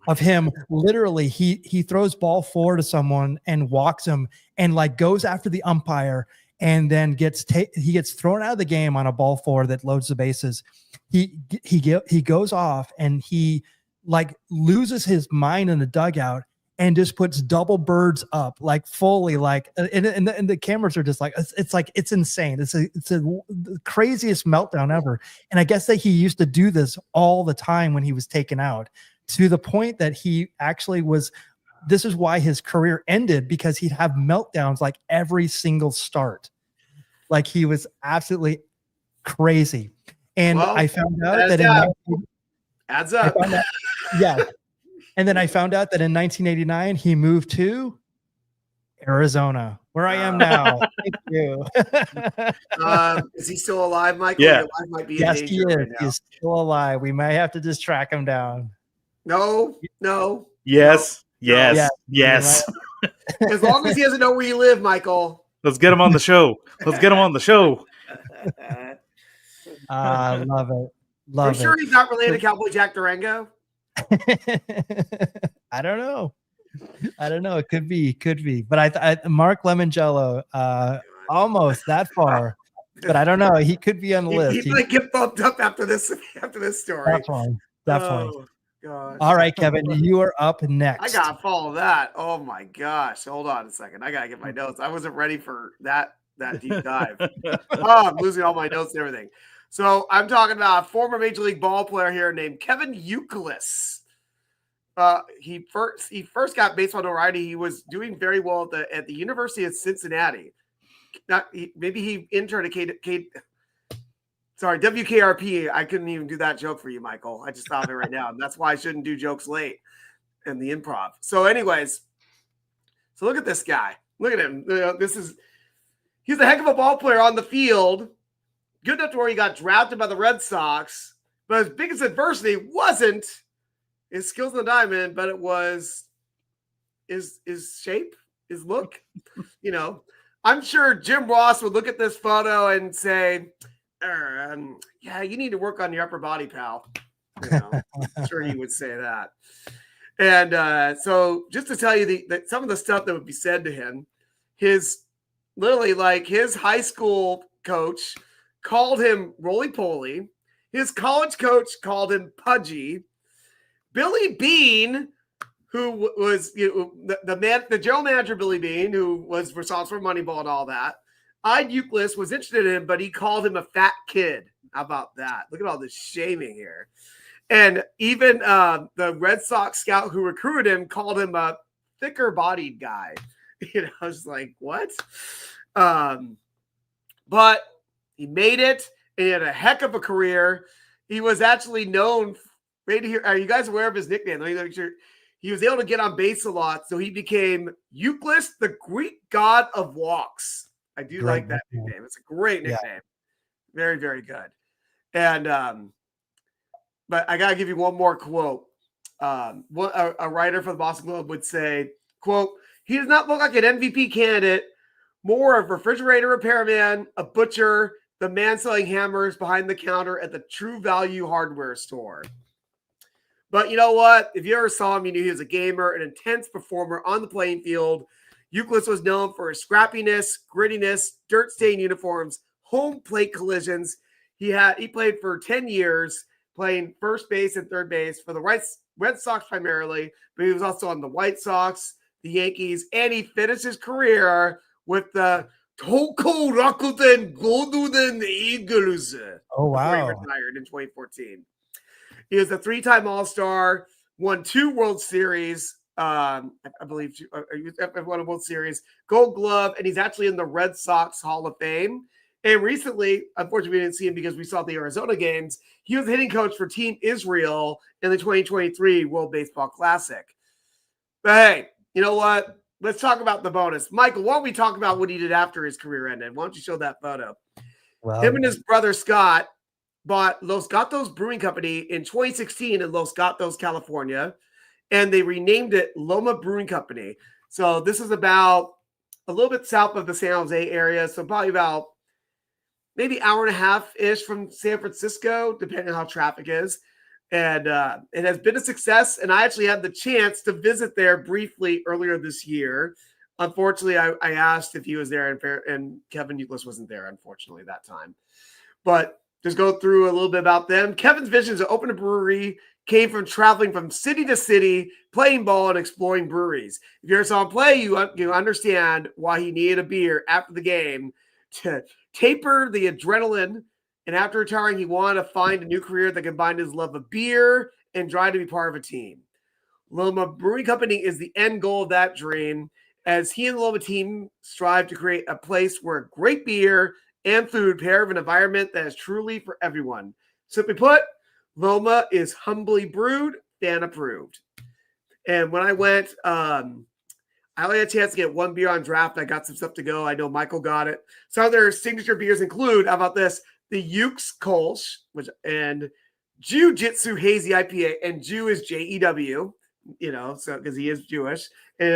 of him literally he throws ball four to someone and walks him and like goes after the umpire and then he gets thrown out of the game on a ball four that loads the bases. He goes off and he like loses his mind in the dugout and just puts double birds up like fully like and the cameras are just like it's insane. It's the craziest meltdown ever. And I guess that he used to do this all the time when he was taken out, to the point that he actually was, this is why his career ended, because he'd have meltdowns like every single start. Like he was absolutely crazy. And I found out that adds up. Yeah. And then I found out that in 1989, he moved to Arizona, where I am now. Thank you. Is he still alive, Michael? Yeah. Your life might be Yes, in he danger is. right now. He's still alive. We might have to just track him down. No. Yes. Yeah. Yes. As long as he doesn't know where you live, Michael. Let's get him on the show. Let's get him on the show. I love it. I'm sure he's not related to Cowboy Jack Durango. I don't know. It could be. But I Mark Lemongello, almost that far. But I don't know. He could be on the list. He might get bumped up after this story. Definitely. Oh, gosh. All right, Kevin, you are up next. I gotta follow that. Oh my gosh. Hold on a second. I gotta get my notes. I wasn't ready for that deep dive. I'm losing all my notes and everything. So I'm talking about a former Major League ball player here named Kevin Youkilis. He first got baseball notoriety. He was doing very well at the University of Cincinnati. Maybe he interned at WKRP. I couldn't even do that joke for you, Michael. I just thought of it right now. And that's why I shouldn't do jokes late in the improv. So anyways, look at this guy. Look at him. He's a heck of a ball player on the field. Good enough to where he got drafted by the Red Sox. But his biggest adversity wasn't his skills on the diamond, but it was his shape, his look. I'm sure Jim Ross would look at this photo and say, yeah, you need to work on your upper body, pal. I'm sure he would say that. And so just to tell you that some of the stuff that would be said to him, his high school coach called him roly-poly. His college coach called him pudgy. Billy Bean, who was the general manager, Billy Bean, who was responsible for Moneyball and all that, Youkilis was interested in him, but he called him a fat kid. How about that? Look at all this shaming here. And even the Red Sox scout who recruited him called him a thicker-bodied guy. I was like, what? But he made it, and he had a heck of a career. He was actually known right here. Are you guys aware of his nickname? Let me make sure. He was able to get on base a lot, so he became Youkilis, the Greek god of walks. I do like that nickname. It's a great nickname. Yeah. Very, very good. And but I gotta give you one more quote. What a writer for the Boston Globe would say, quote, "He does not look like an MVP candidate, more of a refrigerator repairman, a butcher, the man selling hammers behind the counter at the True Value hardware store." But you know what? If you ever saw him, you knew he was a gamer, an intense performer on the playing field. Youkilis was known for his scrappiness, grittiness, dirt-stained uniforms, home plate collisions. He played for 10 years, playing first base and third base for the Red Sox primarily, but he was also on the White Sox, the Yankees, and he finished his career with the Toko Rakuten Golden Eagles. Oh, Before he wow. retired in 2014. He was a 3-time All-Star, won 2 World Series. I believe he won a World Series, Gold Glove, and he's actually in the Red Sox Hall of Fame. And recently, unfortunately, we didn't see him because we saw the Arizona games. He was hitting coach for Team Israel in the 2023 World Baseball Classic. But hey, you know what? Let's talk about the bonus. Michael, why don't we talk about what he did after his career ended? Why don't you show that photo? Well, Him and his brother Scott bought Los Gatos Brewing Company in 2016 in Los Gatos, California, and they renamed it Loma Brewing Company. So this is about a little bit south of the San Jose area, so probably about maybe hour and a half-ish from San Francisco, depending on how traffic is. And it has been a success, and I actually had the chance to visit there briefly earlier this year. Unfortunately, I asked if he was there, and Kevin Euclid wasn't there, unfortunately, that time. But just go through a little bit about them. Kevin's vision to open a brewery came from traveling from city to city, playing ball, and exploring breweries. If you ever saw him play, you understand why he needed a beer after the game to taper the adrenaline. And after retiring, he wanted to find a new career that combined his love of beer and drive to be part of a team. Loma Brewing Company is the end goal of that dream, as he and the Loma team strive to create a place where great beer and food pair of an environment that is truly for everyone. Simply put, Loma is humbly brewed, fan approved. And when I went, I only had a chance to get one beer on draft. I got some stuff to go. I know Michael got it. Some of their signature beers include, how about this? The Ukes Kolsch, and Jiu-Jitsu Hazy IPA, and Jew is Jew, so because he is Jewish. And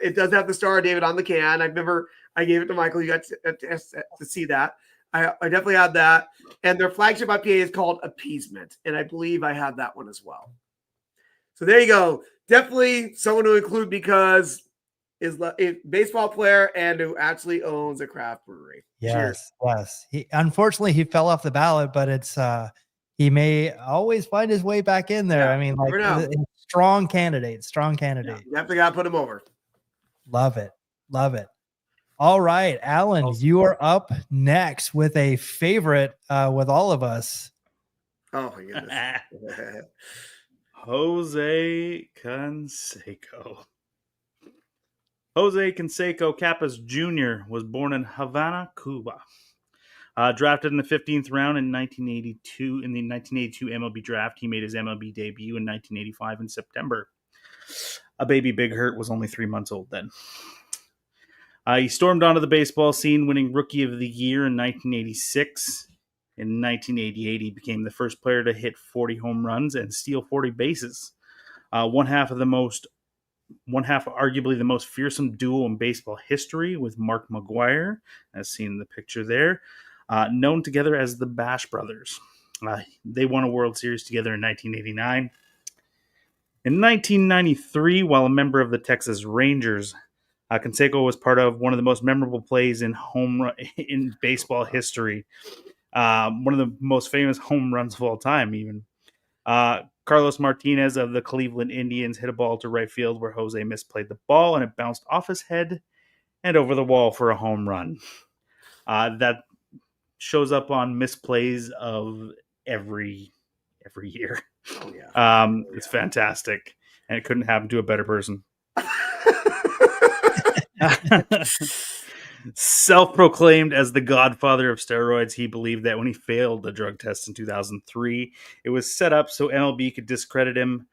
it does have the Star of David on the can. I gave it to Michael. You got to see that. I definitely had that. And their flagship IPA is called Appeasement. And I believe I had that one as well. So there you go. Definitely someone to include because is a baseball player and who actually owns a craft brewery. yes. Unfortunately, he fell off the ballot, but it's he may always find his way back in there. Yeah, I mean, like strong candidate. Yeah, you definitely got to put him over. Love it. All right, Allan, you are up next with a favorite with all of us. Oh my goodness. Jose Canseco. Jose Canseco Capas Jr. was born in Havana, Cuba. Drafted in the 15th round in 1982 in the 1982 MLB draft, he made his MLB debut in 1985 in September. A baby Big Hurt was only 3 months old then. He stormed onto the baseball scene, winning Rookie of the Year in 1986. In 1988, he became the first player to hit 40 home runs and steal 40 bases. One half arguably the most fearsome duo in baseball history with Mark McGwire, as seen in the picture there, known together as the Bash Brothers. They won a World Series together in 1989. In 1993, while a member of the Texas Rangers, Canseco was part of one of the most memorable plays in baseball history. One of the most famous home runs of all time, even. Carlos Martinez of the Cleveland Indians hit a ball to right field where Jose misplayed the ball, and it bounced off his head and over the wall for a home run. That shows up on misplays of every year. Oh, yeah. It's fantastic, and it couldn't happen to a better person. Self-proclaimed as the godfather of steroids, he believed that when he failed the drug test in 2003, it was set up so MLB could discredit him.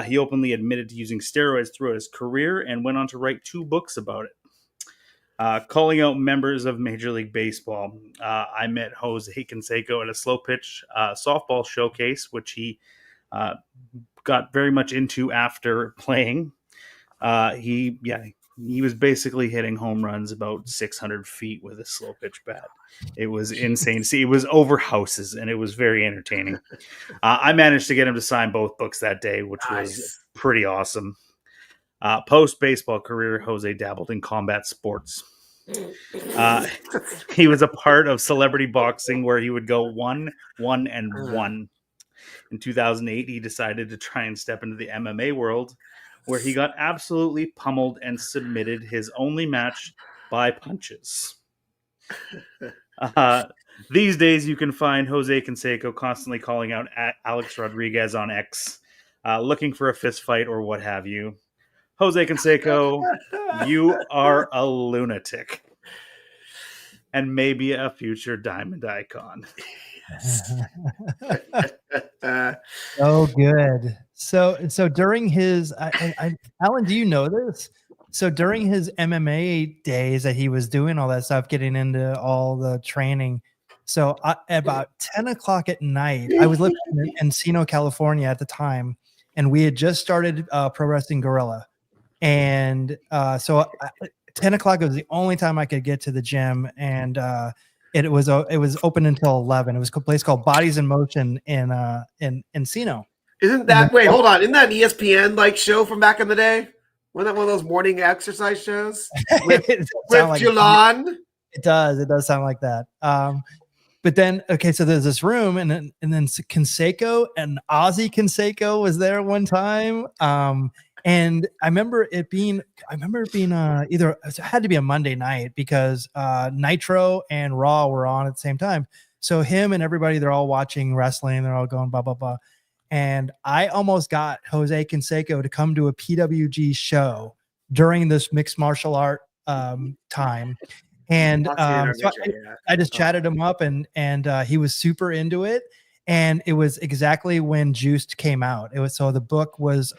He openly admitted to using steroids throughout his career and went on to write 2 books about it. Calling out members of Major League Baseball. I met Jose Canseco at a slow pitch softball showcase, which he got very much into after playing. He was basically hitting home runs about 600 feet with a slow pitch bat. It was insane to see. It was over houses, and it was very entertaining. I managed to get him to sign both books that day, which was pretty awesome. Post-baseball career, Jose dabbled in combat sports. He was a part of celebrity boxing where he would go 1-1-1. In 2008, he decided to try and step into the MMA world, where he got absolutely pummeled and submitted his only match by punches. These days, you can find Jose Canseco constantly calling out at Alex Rodriguez on X, looking for a fist fight or what have you. Jose Canseco, you are a lunatic. And maybe a future diamond icon. Oh, good. So during his, Allan, do you know this? So during his MMA days that he was doing all that stuff, getting into all the training. So about 10 o'clock at night, I was living in Encino, California at the time, and we had just started Pro Wrestling Guerrilla. And so 10 o'clock was the only time I could get to the gym, and it was open until 11. It was a place called Bodies in Motion in Encino. Isn't that wait? Hold on! Isn't that an ESPN like show from back in the day? Wasn't that one of those morning exercise shows with Julan? It does sound like that. But then, okay, so there's this room, and then Canseco and Ozzy Canseco was there one time. And I remember it being either it had to be a Monday night because Nitro and Raw were on at the same time. So him and everybody, they're all watching wrestling. They're all going blah, blah, blah. And I almost got Jose Canseco to come to a PWG show during this mixed martial art time. And so I just chatted him up, and he was super into it. And it was exactly when Juiced came out. It was, so the book was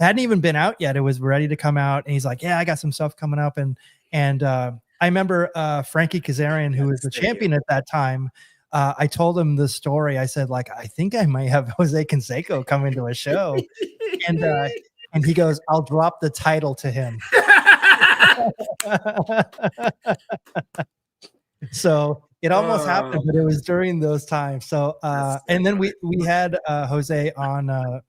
hadn't even been out yet. It was ready to come out. And he's like, yeah, I got some stuff coming up. And I remember Frankie Kazarian, who was the champion at that time. I told him the story. I said, like, I think I might have Jose Canseco coming to a show. And he goes, I'll drop the title to him. So it almost happened, but it was during those times. So and then we had Jose on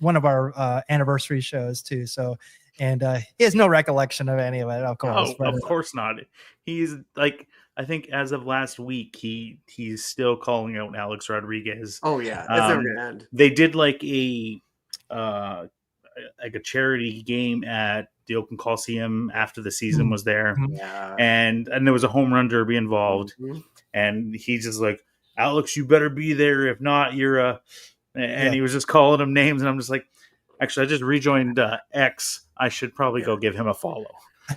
one of our anniversary shows too. So, and he has no recollection of any of it, of course. Of course not. He's like, I think as of last week, he's still calling out Alex Rodriguez. Oh yeah, that's never gonna end. They did like a charity game at the Oakland Coliseum after the season was there, and there was a home run derby involved, and he's just like, Alex, you better be there. If not, you're a. And he was just calling him names, and I'm just like, actually, I just rejoined X. I should probably go give him a follow.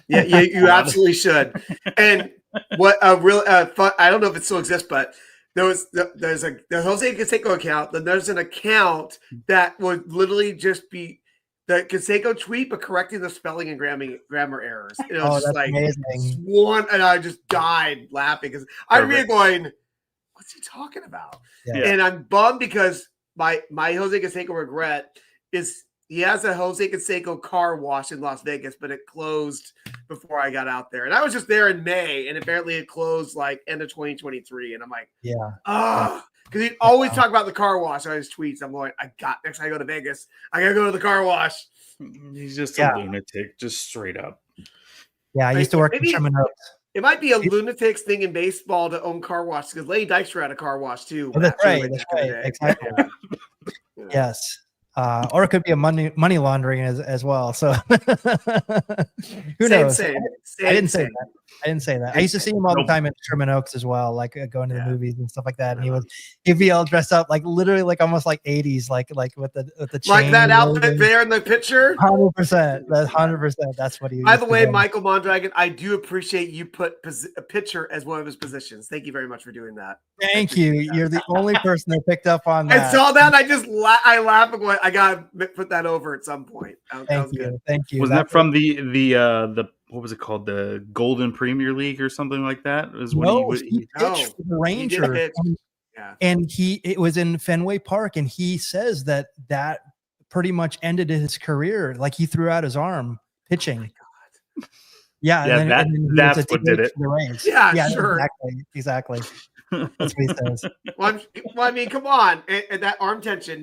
Yeah, you absolutely should. And what a real fun, I don't know if it still exists, but there's a Jose Canseco account. Then there's an account that would literally just be the Canseco tweet, but correcting the spelling and grammar errors. It was just like amazing. One, and I just died laughing because I remember going, "What's he talking about?" Yeah. And I'm bummed because my Jose Canseco regret is he has a Jose Canseco car wash in Las Vegas, but it closed before I got out there. And I was just there in May, and apparently it closed like end of 2023. And I'm like, because he'd always talk about the car wash on his tweets. I'm going, next time I go to Vegas, I got to go to the car wash. He's just a lunatic, just straight up. Yeah, I used to work in Sherman Oaks. It might be a lunatic's thing in baseball to own car wash because Lady Dykstra had a car wash too. Oh, that's right. Exactly. Yes. Or it could be a money laundering as well. So who knows? I didn't say that. I used to see him all the time at Sherman Oaks as well, like going to the movies and stuff like that. And he'd be all dressed up like literally like almost like 80s, like with the chain, like that outfit there in the picture. 100%. That's 100%. That's what he. By the way, Michael Mondragon, I do appreciate you put a pitcher as one of his positions. Thank you very much for doing that. Thank you. You're the only person that picked up on that. I saw that. I laughed and going, I gotta put that over at some point. Thank you. Thank you. Was that from the what was it called? The Golden Premier League or something like that? He pitched for the Rangers. And it was in Fenway Park, and he says that pretty much ended his career. Like he threw out his arm pitching. Oh my God. Yeah, and then that's what did it. Yeah, sure. Exactly. That's what he says. Well, I mean, come on, and that arm tension.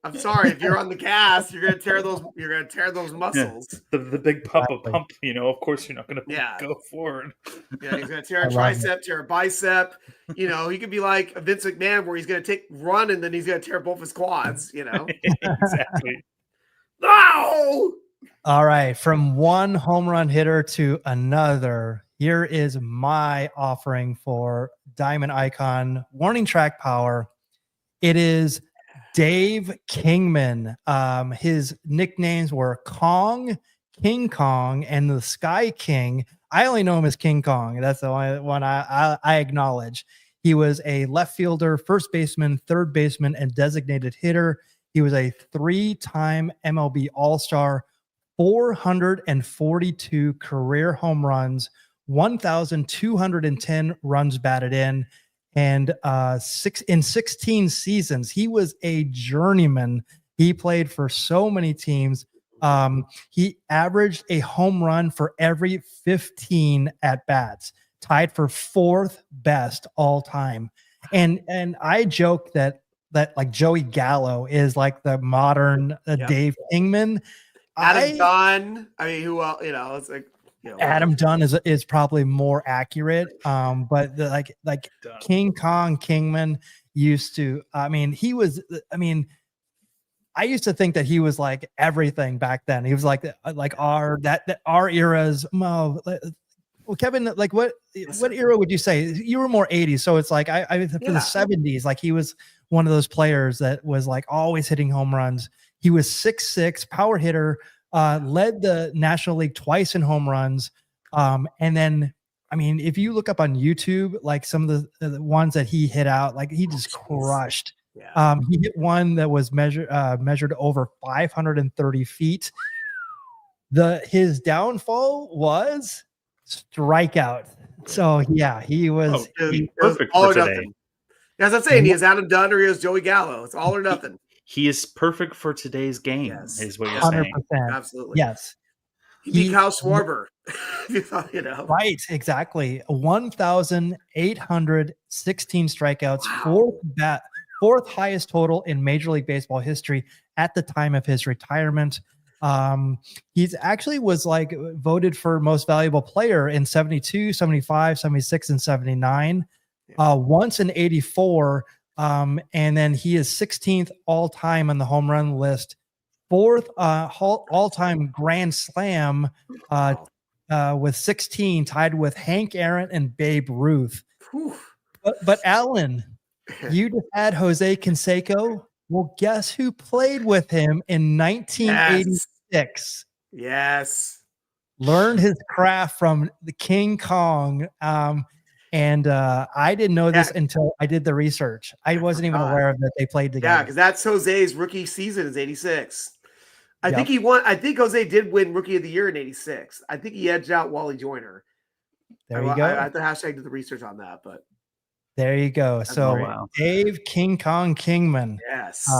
I'm sorry if you're on the gas, you're gonna tear those muscles. Yeah. The big pump. Of course, you're not gonna go forward. Yeah, he's gonna tear a tricep, tear a bicep. He could be like a Vince McMahon, where he's gonna run and then he's gonna tear both his quads. Exactly. No. All right, from one home run hitter to another. here is my offering for Diamond Icon Warning Track Power. It is Dave Kingman. His nicknames were Kong, King Kong, and the Sky King. I only know him as King Kong. That's the only one I acknowledge. He was a left fielder, first baseman, third baseman, and designated hitter. He was a 3-time MLB All-Star, 442 career home runs, 1,210 runs batted in, and 16 seasons. He was a journeyman. He played for so many teams. He averaged a home run for every 15 at bats, tied for 4th best all time. And I joke that like Joey Gallo is like the modern Dave Kingman. Adam Dunn. I mean, who else? It's like Adam Dunn is probably more accurate. But like Dunn. King Kong Kingman used to. I mean, he was. I mean, I used to think that he was like everything back then. He was like our era's. Well, Kevin, like what era would you say? You were more 80s, so it's like I for the 70s. Like he was one of those players that was like always hitting home runs. He was 6'6", power hitter, led the National League twice in home runs. And then, I mean, if you look up on YouTube, like some of the ones that he hit out, like he just crushed. Yeah. He hit one that was measured over 530 feet. His downfall was strikeout. So yeah, he was perfect for today. Nothing. As I'm saying, he is Adam Dunn or he is Joey Gallo. It's all or nothing. He is perfect for today's game, is what you're 100%. saying. Absolutely. Yes. He beat Kyle Schwarber. Right, exactly. 1,816 strikeouts, Wow. fourth highest total in Major League Baseball history at the time of his retirement. He's actually was like voted for most valuable player in 72, 75, 76, and 79. Once in 84. And then he is 16th all time on the home run list, 4th all time grand slam with 16, tied with Hank Aaron and Babe Ruth. But Allan, you just had Jose Canseco. Well, guess who played with him in 1986? Yes. Learned his craft from the King Kong. And I didn't know this until I did the research. I wasn't even aware of that they played together. Yeah, because that's Jose's rookie season is 86. I think he won. I think Jose did win Rookie of the Year in 86. I think he edged out Wally Joyner. There you go. I have to hashtag do the research on that, but there you go. So Dave King Kong Kingman. Yes.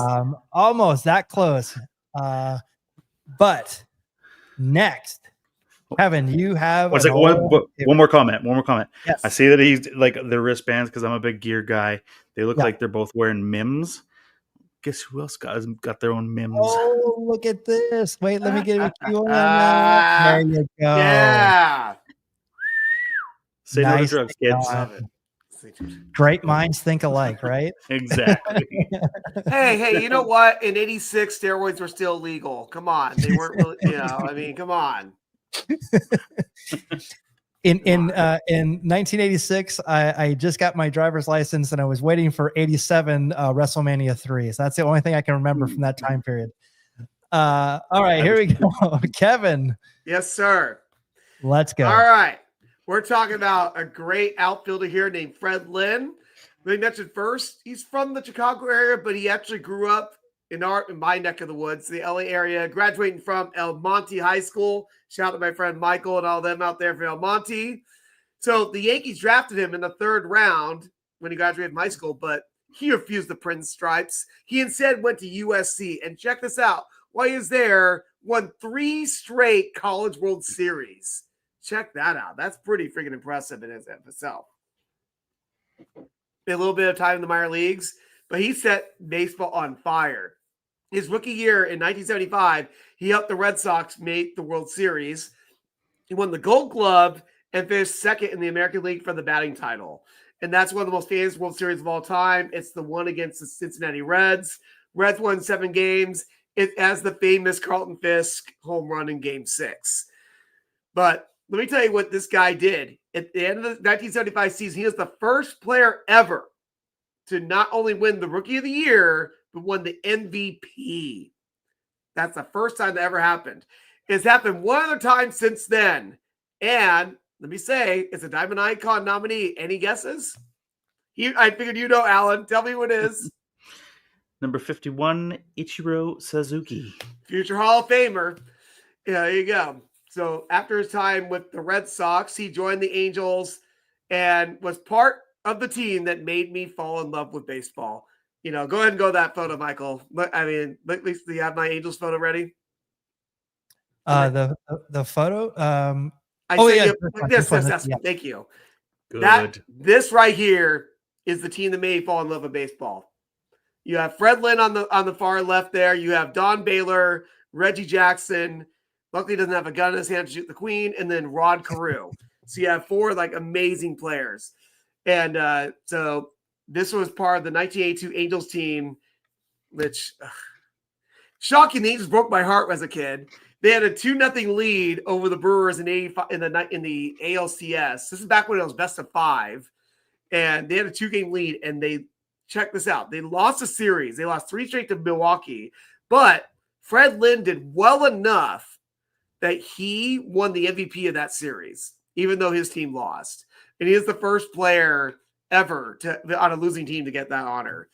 Almost that close. But next, Kevin, you have one more comment. Yes. I see that he's like the wristbands because I'm a big gear guy. They look like they're both wearing Mims. Guess who else got their own Mims? Oh, look at this. Wait, let me get a cue on that. There you go. Yeah. Say no to drugs, kids. Love it. Great minds think alike, right? Exactly. Hey, you know what? In 86, steroids were still legal. Come on. They weren't really, I mean, come on. In 1986, I just got my driver's license and I was waiting for 87 WrestleMania 3. So that's the only thing I can remember from that time period. All right, here we go. Kevin. Yes, sir. Let's go. All right. We're talking about a great outfielder here named Fred Lynn. Let me mention first, he's from the Chicago area, but he actually grew up in my neck of the woods, the LA area, graduating from El Monte High School. Shout out to my friend Michael and all them out there from El Monte. So the Yankees drafted him in the 3rd round when he graduated from high school, but he refused the Prince stripes. He instead went to USC. And check this out. While he was there, won 3 straight College World Series. Check that out. That's pretty freaking impressive in itself. A little bit of time in the minor leagues, but he set baseball on fire. His rookie year in 1975, he helped the Red Sox make the World Series. He won the Gold Glove and finished 2nd in the American League for the batting title. And that's one of the most famous World Series of all time. It's the one against the Cincinnati Reds. Reds won 7 games. It has the famous Carlton Fisk home run in Game 6. But let me tell you what this guy did. at the end of the 1975 season, he is the first player ever to not only win the Rookie of the Year, but won the MVP. That's the first time that ever happened. It's happened one other time since then. And let me say, it's a Diamond Icon nominee. Any guesses? I figured you know, Allan. Tell me what it is. Number 51, Ichiro Suzuki. Future Hall of Famer. Yeah, there you go. So after his time with the Red Sox, he joined the Angels and was part of the team that made me fall in love with baseball. You know, go ahead and go to that photo, Michael. I mean, at least do you have my Angels photo ready? The photo. Yes. Yeah. Thank you. Good. This right here is the team that made me fall in love with baseball. You have Fred Lynn on the far left there. You have Don Baylor, Reggie Jackson. Luckily, he doesn't have a gun in his hand to shoot the queen, and then Rod Carew. So you have 4 like amazing players, and so this was part of the 1982 Angels team, which shocking. The Angels broke my heart as a kid. They had a 2-0 lead over the Brewers in '85 in the ALCS. This is back when it was best of 5, and they had a 2-game lead. And they check this out. They lost a series. They lost 3 straight to Milwaukee, but Fred Lynn did well enough that he won the MVP of that series, even though his team lost. And he is the first player ever on a losing team to get that honor.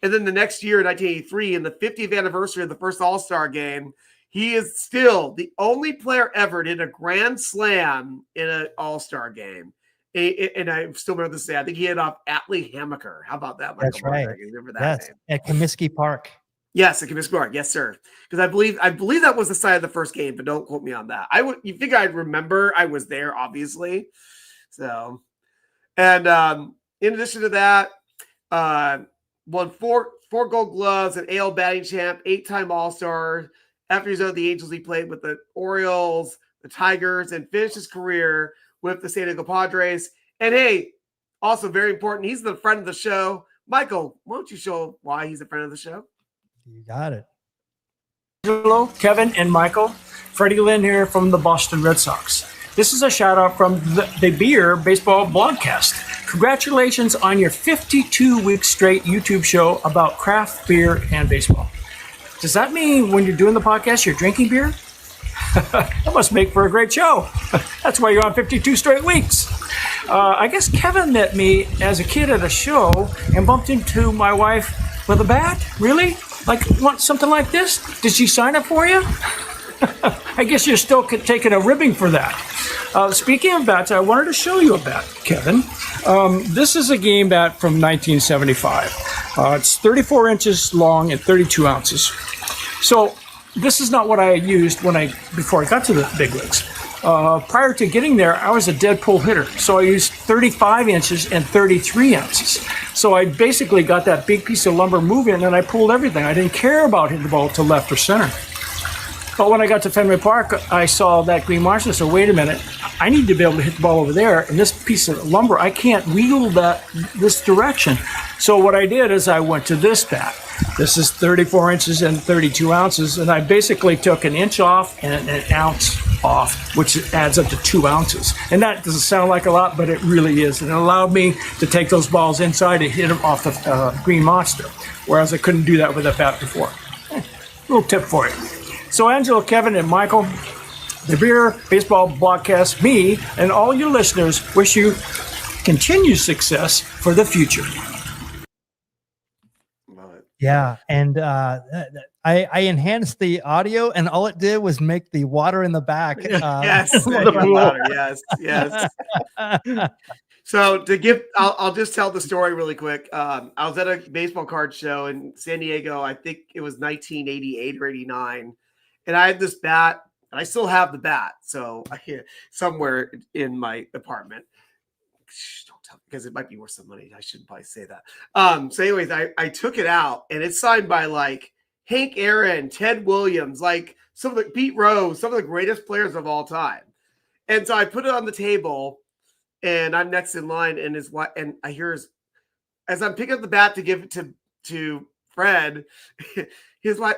And then the next year, in 1983, in the 50th anniversary of the first All-Star game, he is still the only player ever to hit a grand slam in an All-Star game. And I still remember this day. I think he hit off Atlee Hammaker. How about that, Michael? That's right. Mondragon? Remember that name? At Comiskey Park. Yes, at Comiskey Park. Yes, sir. Because I believe that was the side of the first game, but don't quote me on that. You think I'd remember? I was there, obviously. So, and in addition to that, won four Gold Gloves, an AL batting champ, 8-time All-Star. After he's out of the Angels, he played with the Orioles, the Tigers, and finished his career with the San Diego Padres. And hey, also very important, he's the friend of the show. Michael, why don't you show why he's a friend of the show? You got it. Hello, Kevin and Michael. Freddie Lynn here from the Boston Red Sox. This is a shout out from the Beer Baseball Blogcast. Congratulations on your 52-week straight YouTube show about craft beer and baseball. Does that mean when you're doing the podcast, you're drinking beer? That must make for a great show. That's why you're on 52 straight weeks. I guess Kevin met me as a kid at a show and bumped into my wife with a bat. Really? Like, want something like this? Did she sign up for you? I guess you're still taking a ribbing for that. Speaking of bats, I wanted to show you a bat, Kevin. This is a game bat from 1975. It's 34 inches long and 32 ounces. So this is not what I used before I got to the big leagues. Prior to getting there, I was a dead pull hitter. So I used 35 inches and 33 ounces. So I basically got that big piece of lumber moving and I pulled everything. I didn't care about hitting the ball to left or center. But when I got to Fenway Park, I saw that green monster. So wait a minute, I need to be able to hit the ball over there. And this piece of lumber, I can't wheel this direction. So what I did is I went to this bat. This is 34 inches and 32 ounces. And I basically took an inch off and an ounce off, which adds up to 2 ounces. And that doesn't sound like a lot, but it really is. And it allowed me to take those balls inside and hit them off the green monster, whereas I couldn't do that with a bat before. Little tip for you. So Angela, Kevin, and Michael, the Beer Baseball Blogcast, me, and all your listeners wish you continued success for the future. Yeah, and I enhanced the audio, and all it did was make the water in the back. Yes, yes. So I'll just tell the story really quick. I was at a baseball card show in San Diego. I think it was 1988 or 89. And I had this bat, and I still have the bat. So I somewhere in my apartment. Don't tell me, because it might be worth some money. I shouldn't probably say that. So anyways, I took it out, and it's signed by like Hank Aaron, Ted Williams, like some of the Pete Rose, some of the greatest players of all time. And so I put it on the table, and I'm next in line, and I hear as I'm picking up the bat to give it to Fred,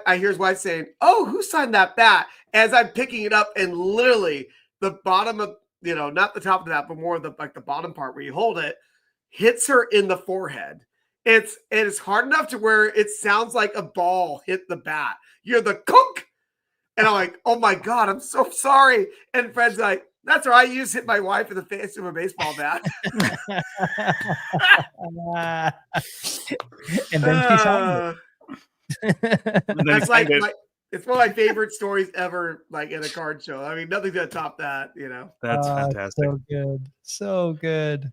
I hear his wife saying, "Oh, who signed that bat?" As I'm picking it up, and literally the bottom of not the top of that, but more the bottom part where you hold it, hits her in the forehead. It's hard enough to where it sounds like a ball hit the bat. You're the kunk. And I'm like, oh my God, I'm so sorry. And Fred's like, that's all right. You just hit my wife in the face with a baseball bat. And then she signed it. That's like it's one of my favorite stories ever, like in a card show. I mean, nothing's gonna top that, That's fantastic. So good. So good.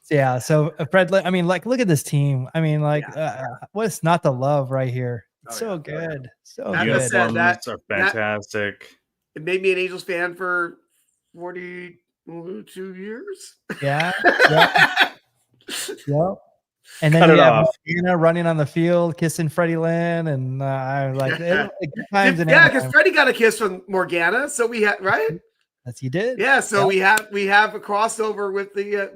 Yeah. So Fred, I mean, like, look at this team. I mean, like, what's not to love right here? So good. So good. Uniforms are fantastic. It made me an Angels fan for 42 years. Yeah. Yep. And then you have Anna running on the field, kissing Freddie Lynn, and I'm like, good times. Because Freddie got a kiss from Morgana, so we had Yes, he did. Yeah, so we have a crossover with the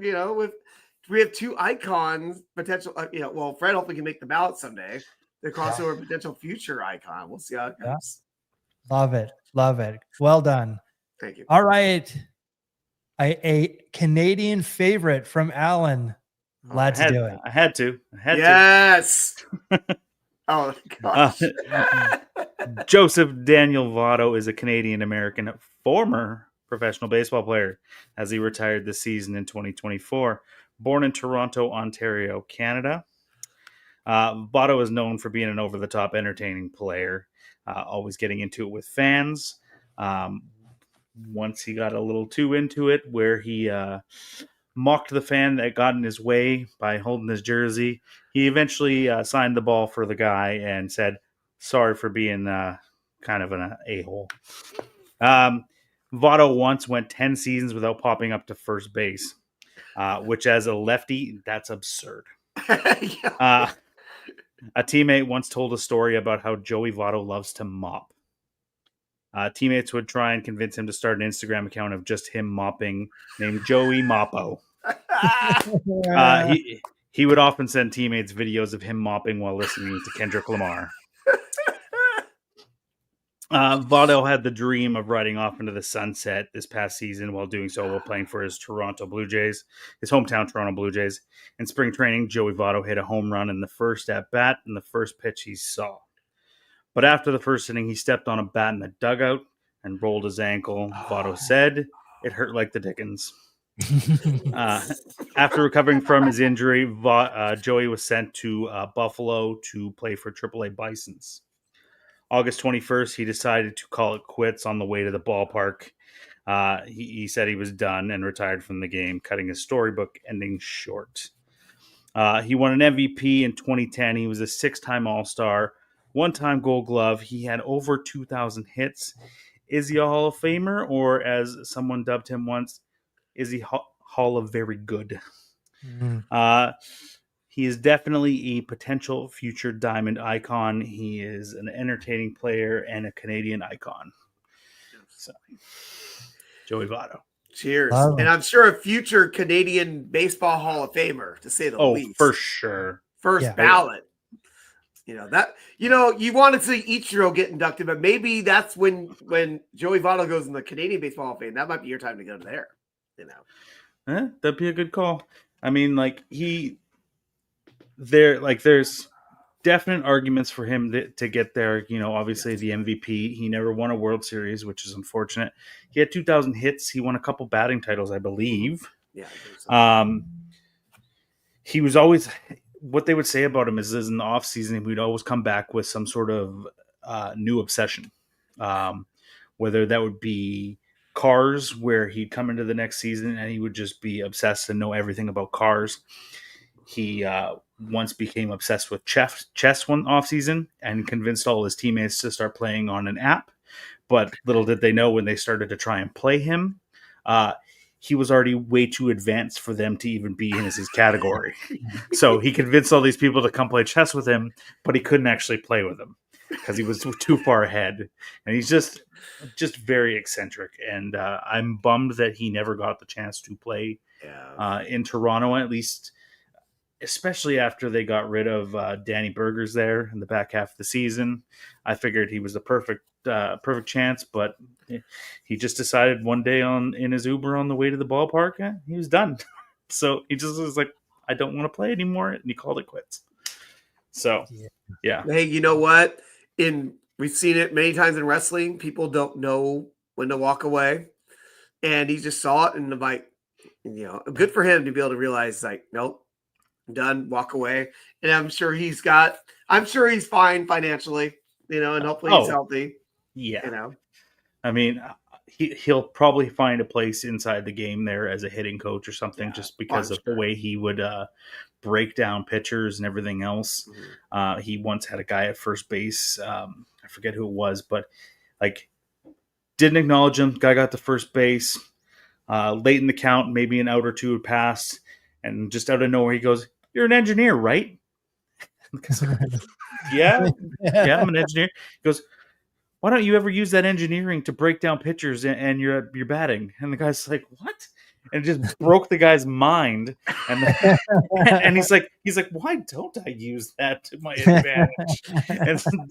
we have two icons potential. Well, Fred hopefully can make the ballot someday. The crossover potential future icon. We'll see how it goes. Love it. Well done. Thank you. All right, a Canadian favorite from Allan. Let's do it. I had to. Yes. Oh gosh. Joseph Daniel Votto is a Canadian-American former professional baseball player as he retired this season in 2024. Born in Toronto, Ontario, Canada. Votto is known for being an over-the-top entertaining player, always getting into it with fans. Once he got a little too into it, where he mocked the fan that got in his way by holding his jersey. He eventually signed the ball for the guy and said, sorry for being kind of an a-hole. Votto once went 10 seasons without popping up to first base, which as a lefty, that's absurd. A teammate once told a story about how Joey Votto loves to mop. Teammates would try and convince him to start an Instagram account of just him mopping named Joey Moppo. He would often send teammates videos of him mopping while listening to Kendrick Lamar. Votto had the dream of riding off into the sunset this past season while doing so while playing for his Toronto Blue Jays, his hometown Toronto Blue Jays. In spring training, Joey Votto hit a home run in the first at-bat and the first pitch he saw. But after the first inning, he stepped on a bat in the dugout and rolled his ankle. Votto said, it hurt like the dickens. After recovering from his injury, Joey was sent to Buffalo to play for AAA Bisons. August 21st, he decided to call it quits on the way to the ballpark. He said he was done and retired from the game, cutting his storybook ending short. He won an MVP in 2010. He was a 6-time All-Star, 1-time Gold Glove. He had over 2,000 hits. Is he a Hall of Famer, or as someone dubbed him once, is he Hall of Very Good? Mm-hmm. He is definitely a potential future diamond icon. He is an entertaining player and a Canadian icon. So, Joey Votto. Cheers. Oh. And I'm sure a future Canadian Baseball Hall of Famer, to say the least. Oh, for sure. First ballot. You want to see Ichiro get inducted, but maybe that's when Joey Votto goes in the Canadian Baseball Hall of Fame. That might be your time to go to there. That'd be a good call. I mean, there's definite arguments for him to get there. Obviously the MVP. He never won a World Series, which is unfortunate. He had 2,000 hits. He won a couple batting titles, I believe. Yeah. I think so. He was always, what they would say about him is in the off season, we'd always come back with some sort of new obsession. Whether that would be cars, where he'd come into the next season and he would just be obsessed and know everything about cars. He once became obsessed with chess one offseason and convinced all his teammates to start playing on an app. But little did they know, when they started to try and play him, he was already way too advanced for them to even be in his category. So he convinced all these people to come play chess with him, but he couldn't actually play with them because he was too far ahead. And he's just very eccentric. And I'm bummed that he never got the chance to play in Toronto, at least. especially after they got rid of Danny Burgers there in the back half of the season. I figured he was the perfect chance, but he just decided one day in his Uber on the way to the ballpark, he was done. So he just was like, I don't want to play anymore, and he called it quits. So, yeah. Hey, you know what? We've seen it many times in wrestling. People don't know when to walk away, and he just saw it, and like, good for him to be able to realize, like, nope, I'm done, walk away. And I'm sure he's fine financially, and hopefully he's healthy. Yeah. I mean, he'll probably find a place inside the game there as a hitting coach or something, just because of the way he would break down pitchers and everything else. Mm-hmm. He once had a guy at first base. I forget who it was, but like didn't acknowledge him. Guy got to first base late in the count, maybe an out or two had passed, and just out of nowhere he goes, "You're an engineer, right?" yeah, I'm an engineer. He goes, "Why don't you ever use that engineering to break down pitchers and your batting?" And the guy's like, "What?" And it just broke the guy's mind. And he's like, "Why don't I use that to my advantage?"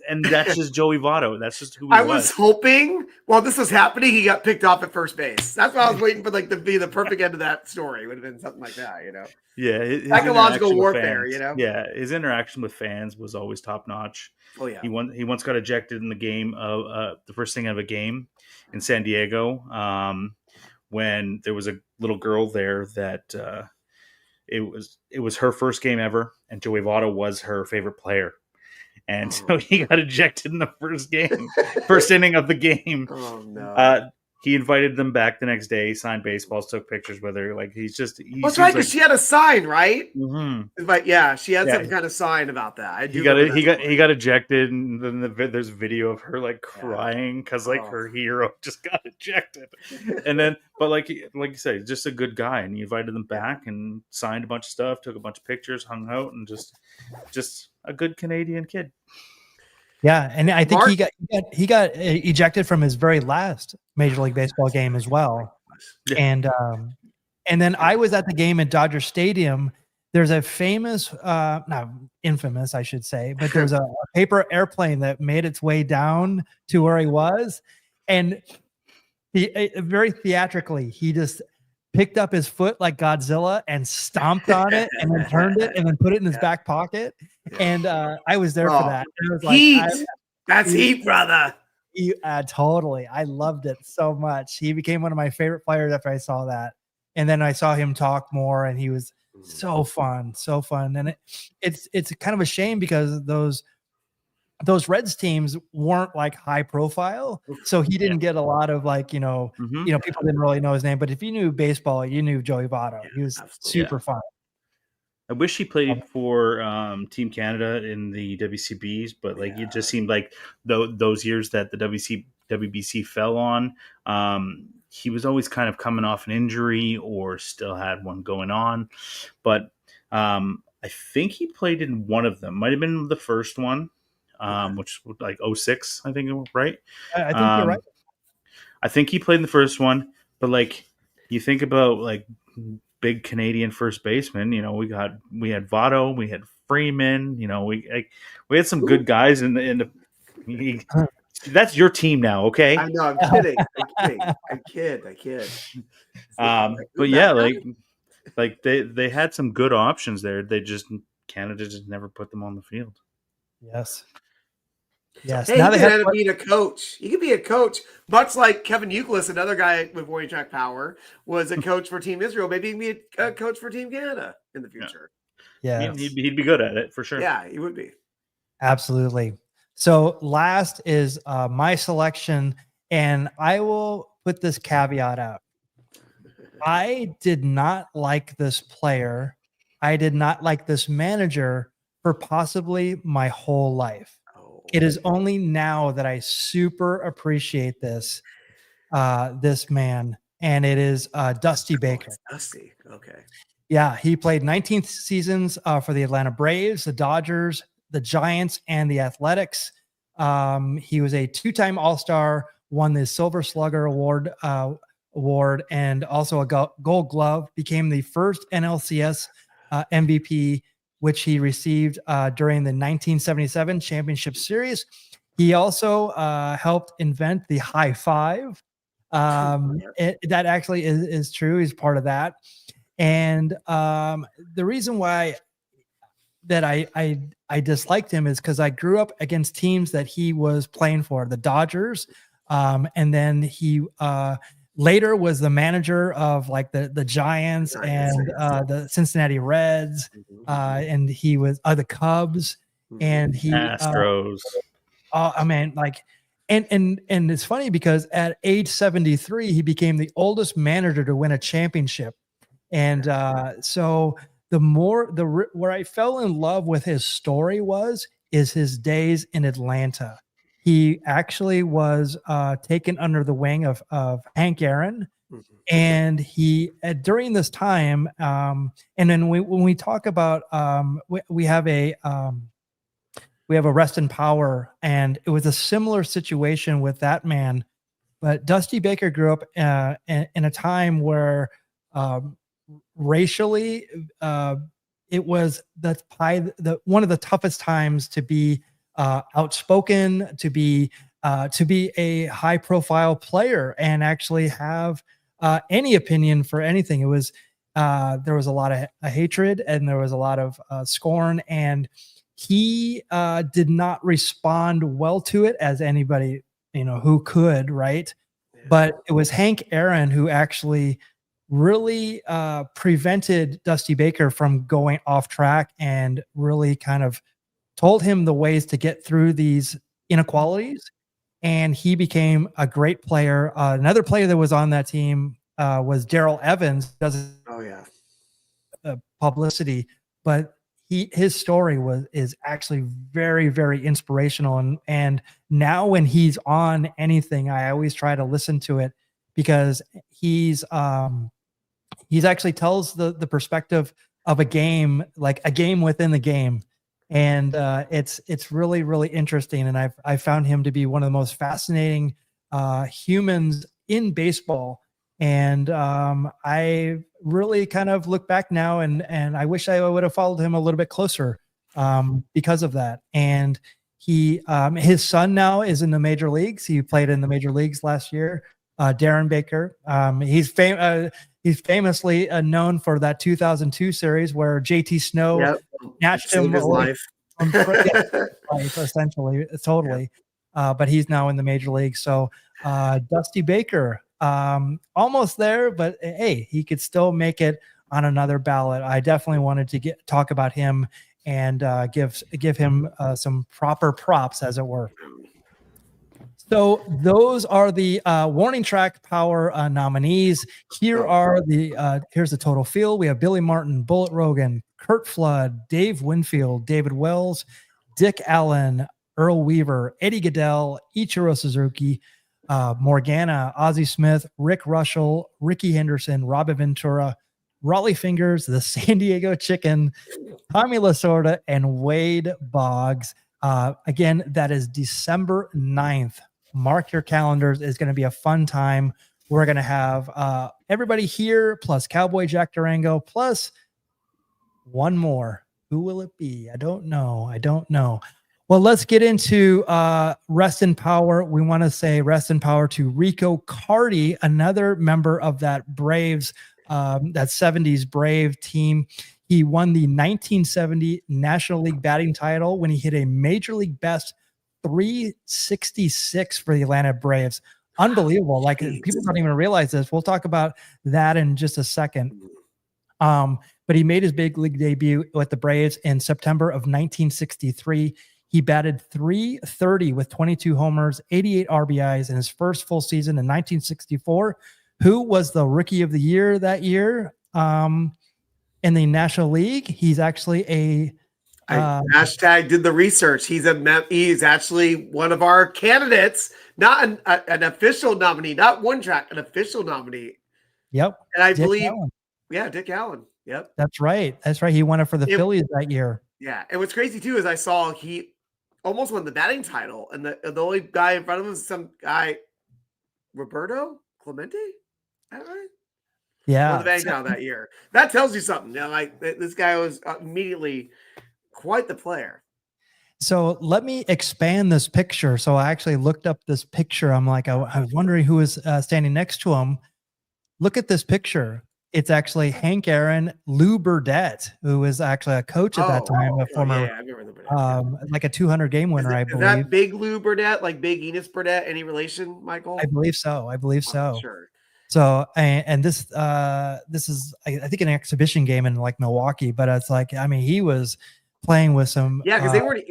And that's just Joey Votto. That's just who he was. I was hoping while this was happening, he got picked off at first base. That's what I was waiting for, like to be the perfect end of that story. It would have been something like that, Yeah, his psychological warfare, Yeah, his interaction with fans was always top notch. Oh yeah, he once got ejected in the game of the first thing of a game in San Diego, when there was a little girl there that it was her first game ever, and Joey Votto was her favorite player, and so he got ejected in the first inning of the game. Oh no. He invited them back the next day, signed baseballs, took pictures with her. Like that's right, because she had a sign, right? Mm-hmm. But yeah, she had some kind of sign about that. He got ejected, and then there's video of her like crying because her hero just got ejected. And then, but like you say, just a good guy, and he invited them back and signed a bunch of stuff, took a bunch of pictures, hung out, and just a good Canadian kid. Yeah, and I think he got ejected from his very last Major League Baseball game as well. Yeah. And then I was at the game at Dodger Stadium. There's a famous, not infamous, I should say, but there's a paper airplane that made its way down to where he was, and he very theatrically he just picked up his foot like Godzilla and stomped on it, and then turned it, and then put it in his back pocket. And I was there for that. And it was like, heat. That's heat, brother. Totally. I loved it so much. He became one of my favorite players after I saw that. And then I saw him talk more, and he was so fun. And it's kind of a shame because those Reds teams weren't like high profile, so he didn't get a lot of like people didn't really know his name. But if you knew baseball, you knew Joey Votto. He was super fun. I wish he played for Team Canada in the WCBs, but it just seemed like those years that the WBC fell on, he was always kind of coming off an injury or still had one going on. But I think he played in one of them. Might have been the first one. Which was like 06, I think, right? I think you're right. I think he played in the first one, but like you think about like big Canadian first baseman, we had Votto, we had Freeman, we had some good guys in the that's your team now, okay? I know, I'm kidding. I kid. But yeah, like they had some good options there. Canada just never put them on the field. Yes. Hey, now he can end up being a coach. He could be a coach, much like Kevin Youkilis, another guy with warning track power, was a coach for Team Israel. Maybe he can be a coach for Team Canada in the future. Yeah, he'd be good at it for sure. Yeah, he would be. Absolutely. So last is my selection, and I will put this caveat out. I did not like this player. I did not like this manager for possibly my whole life. It is only now that I super appreciate this man, and it is Dusty Baker. Dusty, okay. Yeah, he played 19 seasons for the Atlanta Braves, the Dodgers, the Giants, and the Athletics. He was a two-time All-Star, won the Silver Slugger Award, and also a Gold Glove. Became the first NLCS MVP which he received during the 1977 Championship Series. He also helped invent the high five. That actually is true. He's part of that. And the reason why that I disliked him is because I grew up against teams that he was playing for, the Dodgers. And then he later was the manager of like the Giants and the Cincinnati Reds. And he was the Cubs. And he Astros. I mean, like, and it's funny because at age 73, he became the oldest manager to win a championship. And so where I fell in love with his story is his days in Atlanta. He actually was taken under the wing of Hank Aaron. And he during this time, and then when we talk about we have a rest in power, and it was a similar situation with that man. But Dusty Baker grew up in a time where racially it was one of the toughest times to be outspoken, to be a high profile player and actually have any opinion for anything. It was there was a lot of hatred and there was a lot of scorn, and he did not respond well to it as anybody who could, right? But it was Hank Aaron who actually really prevented Dusty Baker from going off track and really kind of told him the ways to get through these inequalities. And he became a great player. Another player that was on that team was Darrell Evans. Publicity, but his story is actually very, very inspirational. And now when he's on anything, I always try to listen to it because he's actually tells the perspective of a game, like a game within the game. And it's really, really interesting. And I found him to be one of the most fascinating humans in baseball. And I really kind of look back now and I wish I would have followed him a little bit closer because of that. And his son now is in the major leagues. He played in the major leagues last year. Darren Baker. He's famously known for that 2002 series where JT Snow snatched him his life. Essentially, totally. But he's now in the major league. So Dusty Baker, almost there, but hey, he could still make it on another ballot. I definitely wanted to talk about him and give him some proper props, as it were. So those are the Warning Track Power nominees. Here's the total field. We have Billy Martin, Bullet Rogan, Kurt Flood, Dave Winfield, David Wells, Dick Allan, Earl Weaver, Eddie Goodell, Ichiro Suzuki, Morgana, Ozzie Smith, Rick Russell, Ricky Henderson, Robin Ventura, Raleigh Fingers, the San Diego Chicken, Tommy Lasorda, and Wade Boggs. Again, that is December 9th. Mark your calendars. It's going to be a fun time. We're going to have everybody here, plus Cowboy Jack Durango, plus one more. Who will it be? I don't know. Well, let's get into rest in power. We want to say rest in power to Rico Carty, another member of that Braves, that 70s Brave team. He won the 1970 National League batting title when he hit a major league best 366 for the Atlanta Braves. Unbelievable. Like, people don't even realize this. We'll talk about that in just a second. But he made his big league debut with the Braves in September of 1963. He batted .330 with 22 homers, 88 RBIs in his first full season in 1964. Who was the Rookie of the Year that year in the National League? He's actually hashtag did the research. He's actually one of our candidates, not an official nominee, not one track, an official nominee. Yep. And I believe, Dick Allan. Yep. That's right. He won it for the Phillies that year. Yeah. And what's crazy too is I saw he almost won the batting title, and the only guy in front of him is some guy, Roberto Clemente. Is that right? Yeah. Won the bank down that year. That tells you something. Like this guy was immediately quite the player. So let me expand this picture. So I actually looked up this picture. I'm like, I was wondering who was standing next to him. Look at this picture. It's actually Hank Aaron, Lou Burdett, who was actually a coach at that time, a former, I remember the Burdett. like a 200 game winner, I believe. Is that Big Lou Burdett, like Big Enos Burdett? Any relation, Michael? I believe so. Sure. So, and this is, I think, an exhibition game in like Milwaukee, but it's like, I mean, he was playing with some. Yeah, because they weren't.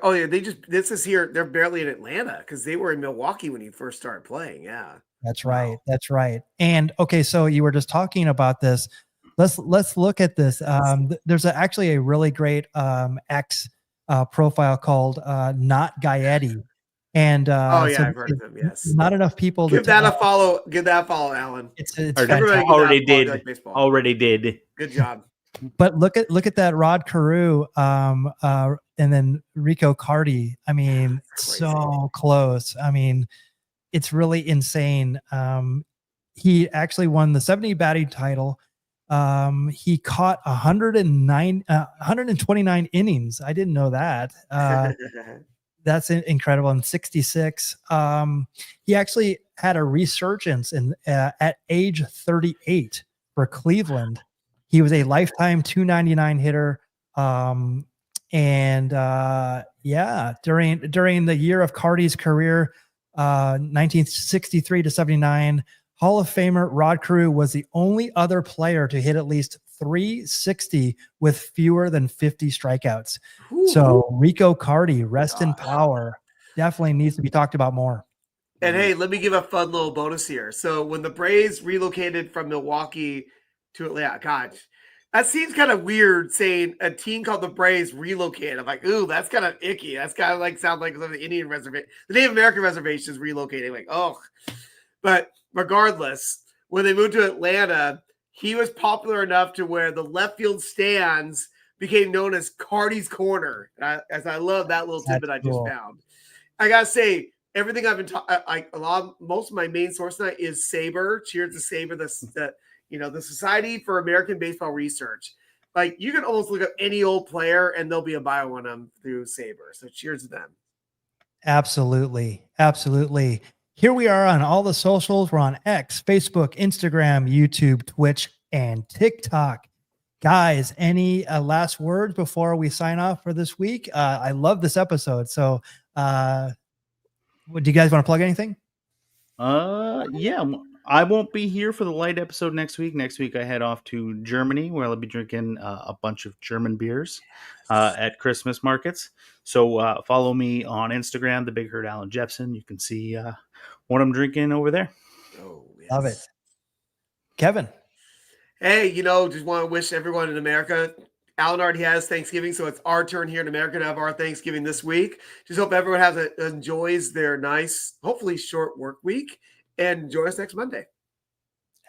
Oh yeah, this is here. They're barely in Atlanta because they were in Milwaukee when he first started playing. Yeah. That's right. That's right. And okay, so you were just talking about this. Let's look at this. There's actually a really great X profile called Not Gaetti. And so I've heard of him. Yes. Not enough people. Give that a follow. Give that a follow, Allan. It's already did. Good job. But look at that Rod Carew, and then Rico Cardi. I mean, so close. I mean, it's really insane. He actually won the 70 batting title. He caught 129 innings. I didn't know that. That's incredible. In 66, he actually had a resurgence at age 38 for Cleveland. He was a lifetime 299 hitter. During the year of Cardi's career, 1963 to 79, Hall of Famer Rod Carew was the only other player to hit at least 360 with fewer than 50 strikeouts. Ooh. So Rico Cardi, rest in power, definitely needs to be talked about more. And hey, let me give a fun little bonus here. So when the Braves relocated from Milwaukee to Atlanta, God, that seems kind of weird saying a team called the Braves relocated. I'm like, ooh, that's kind of icky. That's kind of like sound like the Indian reservation, the Native American reservation is relocating. Like, oh, but regardless, when they moved to Atlanta, he was popular enough to where the left field stands became known as Cardi's Corner. As I love that little tidbit I just found. I gotta say, everything I've been most of my main source tonight is SABR. Cheers to SABR, the Society for American Baseball Research. Like, you can almost look up any old player and there'll be a bio on them through SABR. So cheers to them. Absolutely. Absolutely. Here we are on all the socials. We're on X, Facebook, Instagram, YouTube, Twitch, and TikTok. Guys, any last words before we sign off for this week? I love this episode. So do you guys want to plug anything? Yeah. I won't be here for the light episode next week. Next week, I head off to Germany, where I'll be drinking a bunch of German beers at Christmas markets. So follow me on Instagram, the Big Herd Allan Jepsen. You can see what I'm drinking over there. Oh, yes. Love it. Kevin. Hey, just want to wish everyone in America. Allan already has Thanksgiving, so it's our turn here in America to have our Thanksgiving this week. Just hope everyone enjoys their nice, hopefully short work week. And join us next Monday.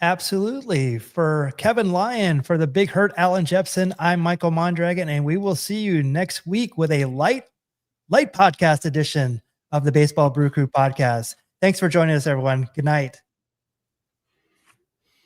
Absolutely. For Kevin Lyon, for the Big Hurt Allan Jepsen, I'm Michael Mondragon, and we will see you next week with a light podcast edition of the Baseball Brew Crew podcast. Thanks for joining us, everyone. Good night.